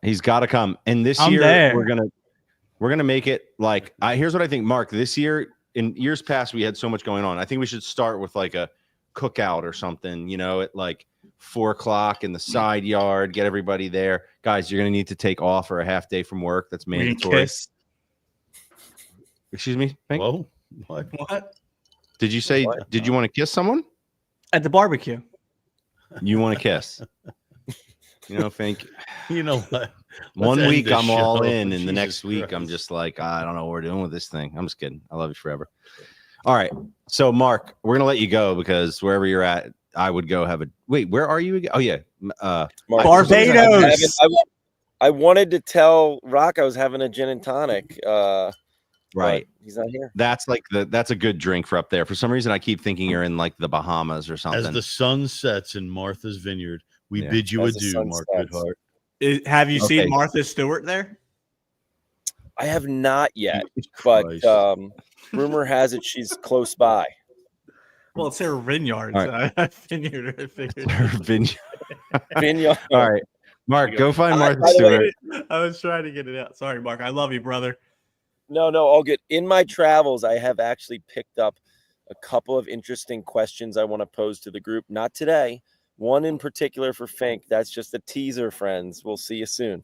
He's got to come. And this year we're going to make it like, here's what I think, Mark, this year, in years past, we had so much going on. I think we should start with like a cookout or something, at like 4:00 in the side yard, get everybody there. Guys, you're going to need to take off for a half day from work. That's mandatory. Excuse me? Fink? Whoa. What? Did you say, did you want to kiss someone? At the barbecue. You want to kiss? Fink. You know what? One week I'm all in, and the next week I'm just like, I don't know what we're doing with this thing. I'm just kidding. I love you forever. All right. So, Mark, we're going to let you go because wherever you're at, I would go have a – wait, where are you again? Oh, yeah. Barbados. I wanted to tell Rock I was having a gin and tonic. Right. He's not here. That's like that's a good drink for up there. For some reason, I keep thinking you're in like the Bahamas or something. As the sun sets in Martha's Vineyard, we bid you adieu, Mark Goodhart. Have you seen Martha Stewart there? I have not yet, but rumor has it she's close by. Well, it's her vineyard. Right. Vineyard. Her vineyard. Vineyard. All right. Mark, go find Martha Stewart. I was trying to get it out. Sorry, Mark. I love you, brother. No, all good. In my travels, I have actually picked up a couple of interesting questions I want to pose to the group. Not today. One in particular for Fink. That's just a teaser, friends. We'll see you soon.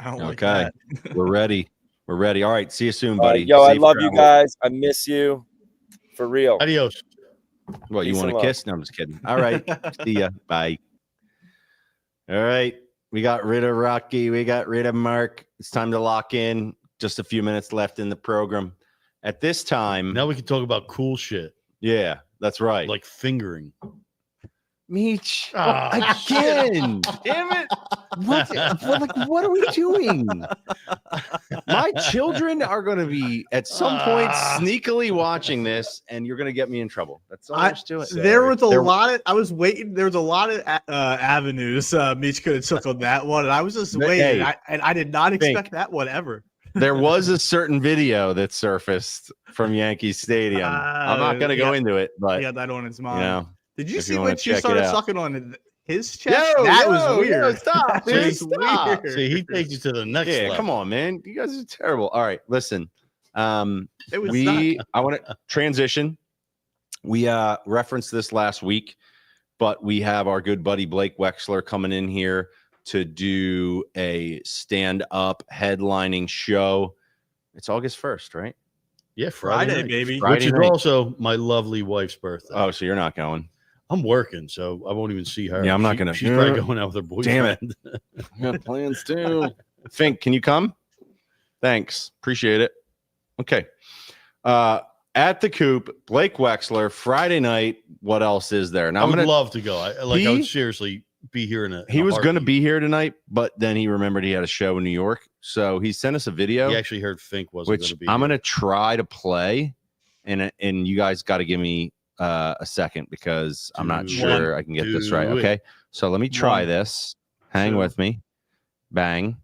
Okay. We're ready. All right. See you soon, buddy. I love you guys. I miss you. For real. Adios. What, you want to kiss? No, I'm just kidding. All right. See ya. Bye. All right. We got rid of Rocky. We got rid of Mark. It's time to lock in. Just a few minutes left in the program. At this time, Now we can talk about cool shit yeah, that's right. like fingering. Meech, Again. Damn it! What are we doing? My children are going to be at some point sneakily watching this, and you're going to get me in trouble. That's all there's to it. There was a lot of. I was waiting. There was a lot of avenues Meech could have took on that one, and I was just waiting. Hey, I did not expect that one ever. There was a certain video that surfaced from Yankee Stadium. I'm not going to go into it, but he had that on his mind. You know, did you if see you when wanna she check it started out. sucking on his chest? That was weird. Stop, That man, was stop. weird. See, he takes you to the next Yeah, level. come on, man. You guys are terrible. All right, listen. It was I want to transition. We referenced this last week, but we have our good buddy Blake Wexler coming in here to do a stand-up headlining show. It's August 1st, right? Yeah, Friday night. baby. Friday Which is night. also my lovely wife's birthday. Oh, so you're not going. I'm working, so I won't even see her. Yeah, I'm not gonna- She's probably going out with her boyfriend. Damn it. I got plans too. Fink, can you come? Thanks. Appreciate it. Okay. At the Coop, Blake Wexler, Friday night. What else is there? Now I would I'm gonna love to go. I would seriously be here in a. he was going to heartbeat. be here tonight, but then he remembered he had a show in New York. So he sent us a video, He actually heard Fink wasn't going which to be. I'm here. going to try to play. And you guys got to give me a second because I'm not Do sure I can get this right. it. Okay. So let me try One, this. Hang two. with me. Bang.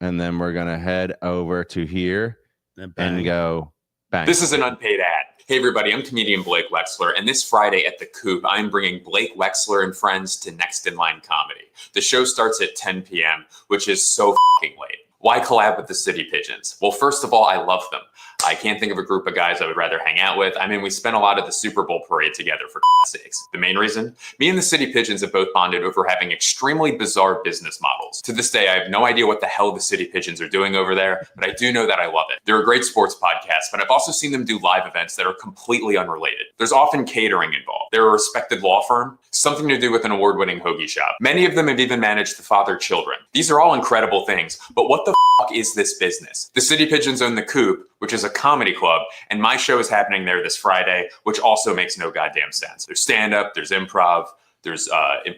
And then we're going to head over to here And bang. and go bang. This is an unpaid ad. Hey, everybody, I'm comedian Blake Wexler, and this Friday at the Coop, I'm bringing Blake Wexler and friends to Next in Line Comedy. The show starts at 10 p.m., which is so fucking late. Why collab with the City Pigeons? Well, first of all, I love them. I can't think of a group of guys I would rather hang out with. I mean, we spent a lot of the Super Bowl parade together, for sakes. The main reason? Me and the City Pigeons have both bonded over having extremely bizarre business models. To this day, I have no idea what the hell the City Pigeons are doing over there, but I do know that I love it. They're a great sports podcast, but I've also seen them do live events that are completely unrelated. There's often catering involved. They're a respected law firm, something to do with an award-winning hoagie shop. Many of them have even managed to father children. These are all incredible things, but what the fuck is this business? The City Pigeons own the Coop, which is a comedy club, and my show is happening there this Friday, which also makes no goddamn sense. There's stand-up, there's improv, there's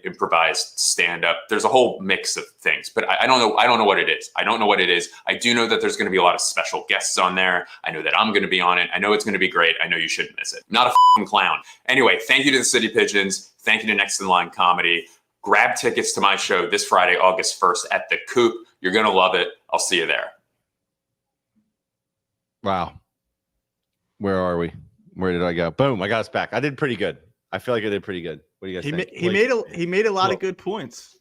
improvised stand-up. There's a whole mix of things, but I don't know. I don't know what it is. I don't know what it is. I do know that there's going to be a lot of special guests on there. I know that I'm going to be on it. I know it's going to be great. I know you shouldn't miss it. Not a fucking clown. Anyway, thank you to the City Pigeons. Thank you to Next in Line Comedy. Grab tickets to my show this Friday, August 1st at the Coop. You're going to love it. I'll see you there. Wow. Where are we? Where did I go? Boom. I got us back. I did pretty good. I feel like I did pretty good. What do you guys think? He made a lot of good points.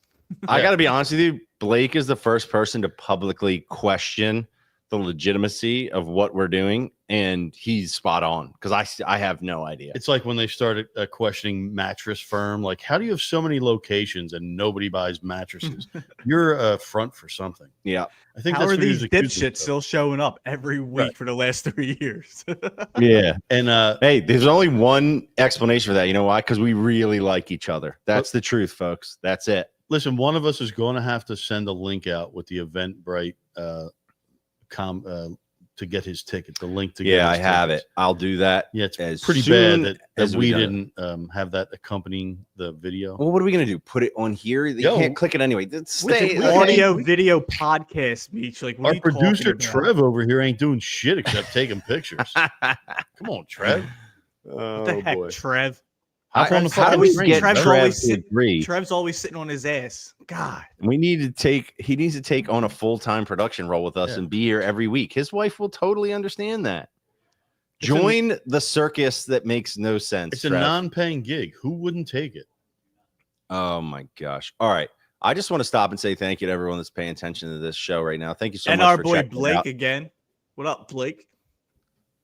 I got to be honest with you. Blake is the first person to publicly question the legitimacy of what we're doing, and he's spot on because I have no idea. It's like when they started questioning mattress firm, like, how do you have so many locations and nobody buys mattresses? You're a front for something. Yeah. I think How that's are what he these was accused dipshits of. still showing up every week Right. for the last 3 years? Yeah. And Hey, there's only one explanation for that. You know why? Because we really like each other. That's the truth, folks. That's it. listen, one of us is going to have to send a link out with the Eventbrite to get his ticket. The link to get Yeah, I his have tickets. it. I'll do that. Yeah, it's as pretty soon bad that as we done it. didn't have that accompanying the video. Well, what are we gonna do? Put it on here? You Yo. can't click it anyway. Stay. It's an audio video podcast, Beach. Like, what Our are you talking producer about? Trev over here ain't doing shit except taking pictures. Come on, Trev. Oh, What the heck, boy. Trev? Hop on the How do fucking we screen, get Trev's Trev always to sit- agree? Trev's always sitting on his ass. God. We need to take. He needs to take on a full-time production role with us Yeah. and be here every week. His wife will totally understand that. It's Join the circus that makes no sense. It's a Trev. non-paying gig. Who wouldn't take it? Oh my gosh! All right, I just want to stop and say thank you to everyone that's paying attention to this show right now. Thank you so And much. our for boy checking it Blake out. again. What up, Blake?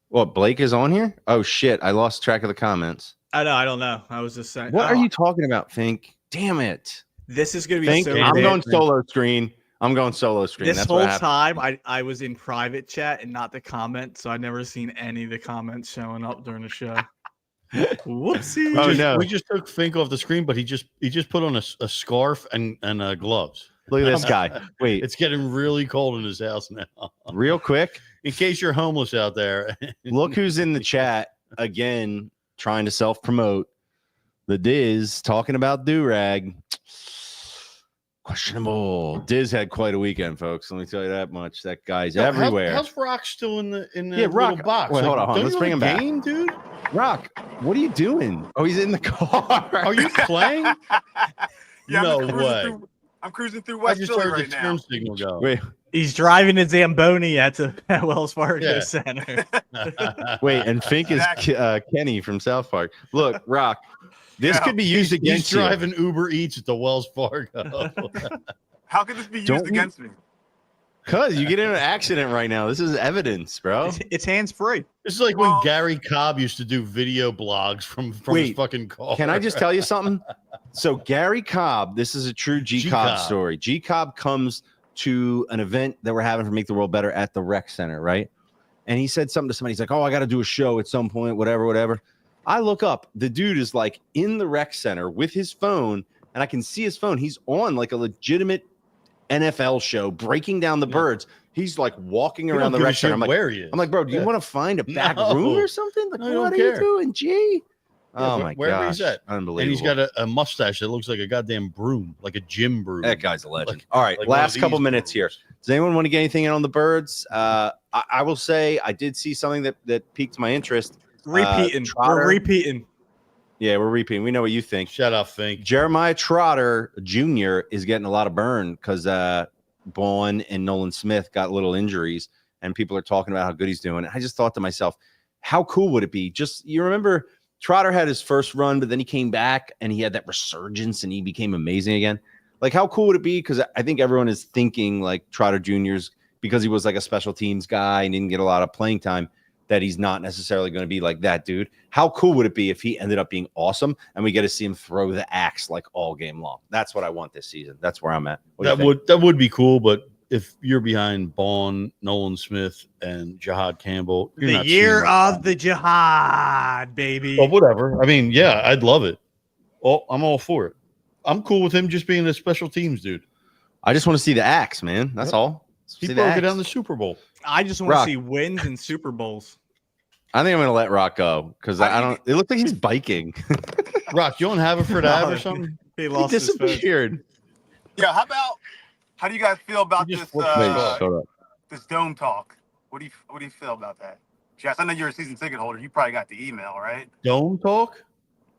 What, Blake is on here? Oh shit! I lost track of the comments. I know. I don't know. I was just saying. What are oh, you talking about, Fink? Damn it! This is going to be Fink, so I'm bad. going solo screen. I'm going solo screen. This That's whole what happened. time, I was in private chat and not the comment, so I never seen any of the comments showing up during the show. Whoopsie! Oh, no. We just took Fink off the screen, but he just put on a scarf and gloves. Look at this guy. Wait, It's getting really cold in his house now. real quick. in case you're homeless out there. Look who's in the chat again, trying to self-promote. The Diz talking about do-rag. Questionable. Diz had quite a weekend, folks. Let me tell you that much. That guy's everywhere. How's Rock still in the Rock, little box? Wait, hold on. Don't Let's you bring have him a back. game, dude? Rock, what are you doing? Oh, he's in the car. Are you playing? Yeah, No I'm cruising way. through- I'm cruising through I West just Philly heard right the now. turn signal go. Wait, He's driving a Zamboni at Wells Fargo Yeah. Center. wait, and Fink is Kenny from South Park. Look, Rock, this Yeah. could be used He's against you. driving Uber Eats at the Wells Fargo. How could this be used Don't- against me? Cause you get in an accident right now. This is evidence, bro. It's hands free. It's like when Gary Cobb used to do video blogs from his Wait, fucking car. Can I just tell you something? So Gary Cobb, this is a true G Cobb story. G Cobb comes to an event that we're having for Make the World Better at the Rec Center, right? And he said something to somebody. He's like, "Oh, I got to do a show at some point, whatever." I look up. The dude is like in the Rec Center with his phone, and I can see his phone. He's on like a legitimate NFL show, breaking down the birds. He's like walking You around don't the give a Rec Center. shit I'm like, where he is. bro, do you Yeah. want to find a back No. room or something? Like, No, I what don't are care. you doing, G? Yeah, Oh my wherever gosh, he's at. unbelievable. And he's got a mustache that looks like a goddamn broom, like a gym broom. That guy's a legend. Like- All right, like one of last couple these minutes here. brooms. Does anyone want to get anything in on the birds? I will say I did see something that piqued my interest. Repeating. Trotter. We're repeating. Yeah, we're repeating. We know what you think. Shut up, Fink. Jeremiah Trotter Jr. is getting a lot of burn because Bourne and Nolan Smith got little injuries, and people are talking about how good he's doing. I just thought to myself, how cool would it be? Just, you remember Trotter had his first run, but then he came back and he had that resurgence and he became amazing again. Like, how cool would it be? Because I think everyone is thinking like Trotter Jr.'s, because he was like a special teams guy and didn't get a lot of playing time, that he's not necessarily going to be like that dude. How cool would it be if he ended up being awesome and we get to see him throw the axe like all game long? That's what I want this season. That's where I'm at. What do you think? That would be cool, but if you're behind Bond, Nolan Smith, and Jihad Campbell, you're The not year seeing much. of the jihad, baby. Well, whatever. I mean, yeah, I'd love it. Oh, I'm all for it. I'm cool with him just being a special teams dude. I just want to see the axe, man. That's Yep. all. He See the broke it axe. down the Super Bowl. I just want to Rock. see wins and Super Bowls. I think I'm going to let Rock go because I don't. It looks like he's biking. Rock, you don't have it for that or something? He He lost his phone. disappeared. Yeah, how do you guys feel about You this just flipped me. Shut up. this dome talk? What do you feel about that? Jess, I know you're a season ticket holder. You probably got the email, right? Dome talk?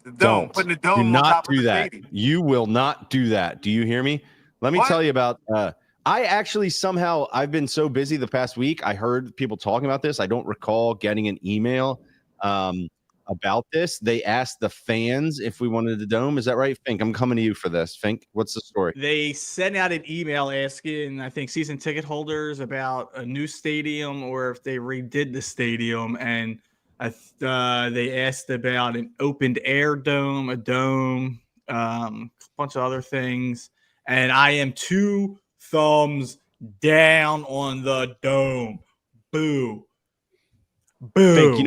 The dome, Don't. putting the Do dome on not top of do the that. stadium. You will not do that. Do you hear me? Let me What? tell you about. I actually somehow I've been so busy the past week. I heard people talking about this. I don't recall getting an email about this. They asked the fans if we wanted the dome. Is that right, Fink? I'm coming to you for this. Fink, what's the story? They sent out an email asking, I think, season ticket holders about a new stadium or if they redid the stadium. And they asked about an opened air dome, a dome, a bunch of other things. And I am 2 thumbs down on the dome. Boo. Boo. Fink, you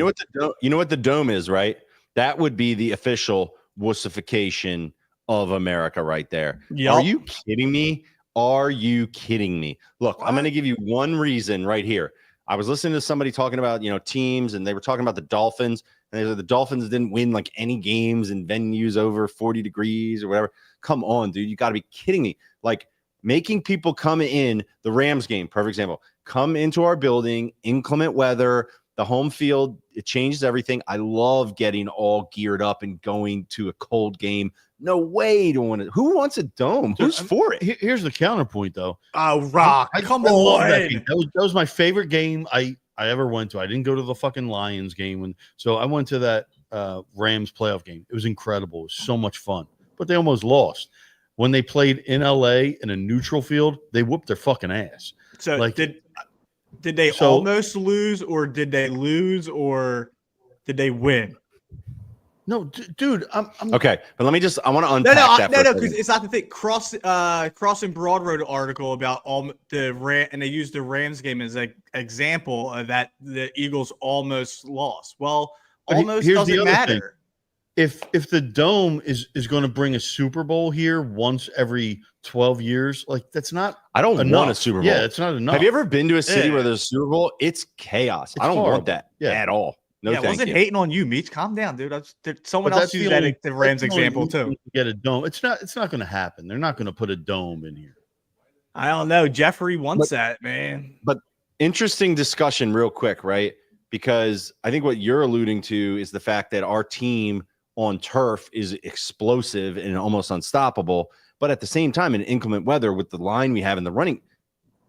know what the dome is, right? That would be the official wussification of America right there. Yup. Are you kidding me? Are you kidding me? Look, I'm What? going to give you one reason right here. I was listening to somebody talking about, teams, and they were talking about the Dolphins, and they said the Dolphins didn't win like any games in venues over 40 degrees or whatever. Come on, dude. You got to be kidding me. Like, making people come in the Rams game, perfect example, come into our building, inclement weather, the home field, it changes everything. I love getting all geared up and going to a cold game. No way to want it. Who wants a dome? Who's for it? Here's the counterpoint, though. Oh, Rock. Come I love that on. game. That was my favorite game I ever went to. I didn't go to the fucking Lions game, so I went to that Rams playoff game. It was incredible. It was so much fun, but they almost lost. When they played in LA in a neutral field, they whooped their fucking ass. So Like- did they almost lose, or did they lose, or did they win? No, dude, I'm Okay, but let me I want to No, unpack that. no, for a because second. it's not the thing. Crossing Broad wrote an article about all and they used the Rams game as an example of that the Eagles almost lost. Well, But almost here's the doesn't other matter. thing. if the Dome is going to bring a Super Bowl here once every 12 years, like that's not. I don't enough. want a Super Bowl. Yeah, it's not enough. Have you ever been to a city Yeah. where there's a Super Bowl? It's chaos. It's I don't horrible. want that at all. No, yeah, I thank wasn't you. hating on you, Meech. Calm down, dude. Someone But else used the Rams example too. Get a dome. It's not going to happen. They're not going to put a dome in here. I don't know. Jeffrey wants that, man. But interesting discussion, real quick, right? Because I think what you're alluding to is the fact that our team on turf is explosive and almost unstoppable. But at the same time, in inclement weather, with the line we have in the running,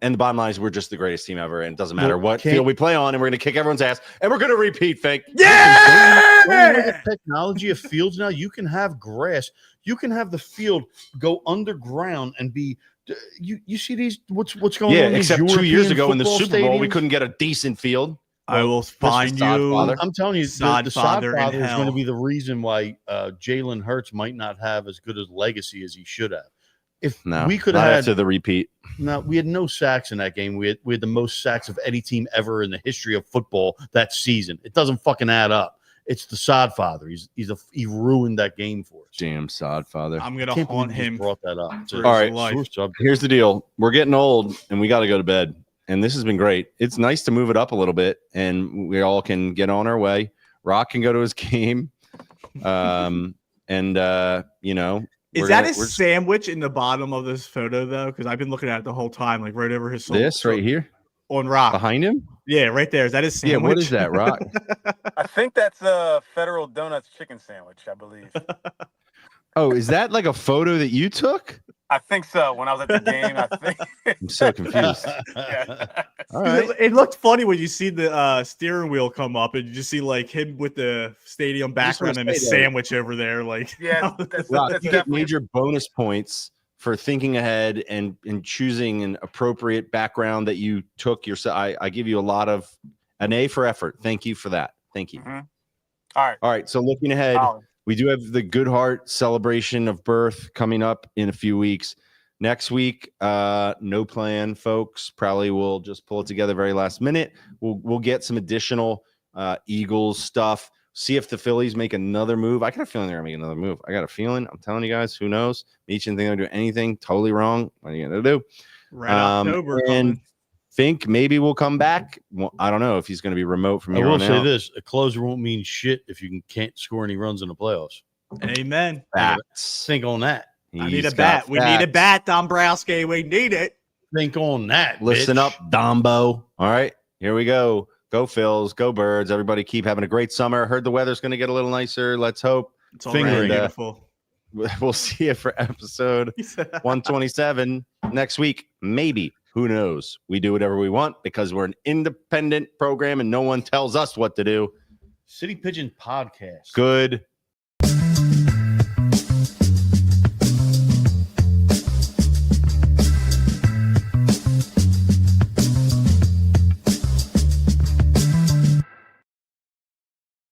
and the bottom line is we're just the greatest team ever, and it doesn't matter what field we play on, and we're going to kick everyone's ass, and we're going to repeat, Fink. Yeah! The technology of fields now, you can have grass. You can have the field go underground and be. You see these? What's going on? Yeah, in these except 2 years European ago in the football Super Bowl, we stadiums? couldn't get a decent field. I will find you. I'm telling you, the Sodfather in Sodfather is going to hell. be the reason why Jalen Hurts might not have as good a legacy as he should have. If No, we could not have after the repeat. no, we had no sacks in that game. We had the most sacks of any team ever in the history of football that season. It doesn't fucking add up. It's the Sodfather. He ruined that game for us. Damn Sodfather. I'm I gonna can't haunt believe you him. just brought that up. It's for a All his right. life. sore subject. Here's the deal. We're getting old, and we got to go to bed. And this has been great. It's nice to move it up a little bit, and we all can get on our way. Rock can go to his game. You know, Is that a sandwich in the bottom of this photo though? Because I've been looking at it the whole time, like right over his this right here on Rock. behind him? Yeah, right there. Is that his sandwich? Yeah, what is that, Rock? I think that's a Federal Donuts chicken sandwich, I believe. Oh, is that like a photo that you took? I think so. When I was at the game, I think. I'm so confused. Yeah. All right. It looked funny when you see the steering wheel come up and you just see like him with the stadium just wanna background and a say that- sandwich over there. Like, Yeah, that's Rock, you get definitely major bonus points for thinking ahead and choosing an appropriate background that you took yourself. I give you an A for effort. Thank you for that. Thank you. Mhm. All right. So looking ahead, Solid. we do have the Good Heart celebration of birth coming up in a few weeks. Next week, no plan, folks. Probably we'll just pull it together very last minute. We'll get some additional Eagles stuff. See if the Phillies make another move. I got a feeling they're gonna make another move. I got a feeling. I'm telling you guys, who knows? Meech didn't think they're gonna do anything totally wrong. What are you gonna do? Red October and coming. think maybe we'll come back. Well, I don't know if he's gonna be remote from I here will on say out. this: a closer won't mean shit if you can't score any runs in the playoffs. Amen. Facts. Think on that. I need He's a bat. got We need a facts. bat, Dombrowski. We need it. Think on that. Listen bitch. up, Dombo. All right, here we go. Go Phils, go Birds. Everybody keep having a great summer. Heard the weather's going to get a little nicer. Let's hope. It's already Fingering. beautiful. We'll see you for episode 127 next week. Maybe. Who knows? We do whatever we want because we're an independent program and no one tells us what to do. City Pigeon podcast. Good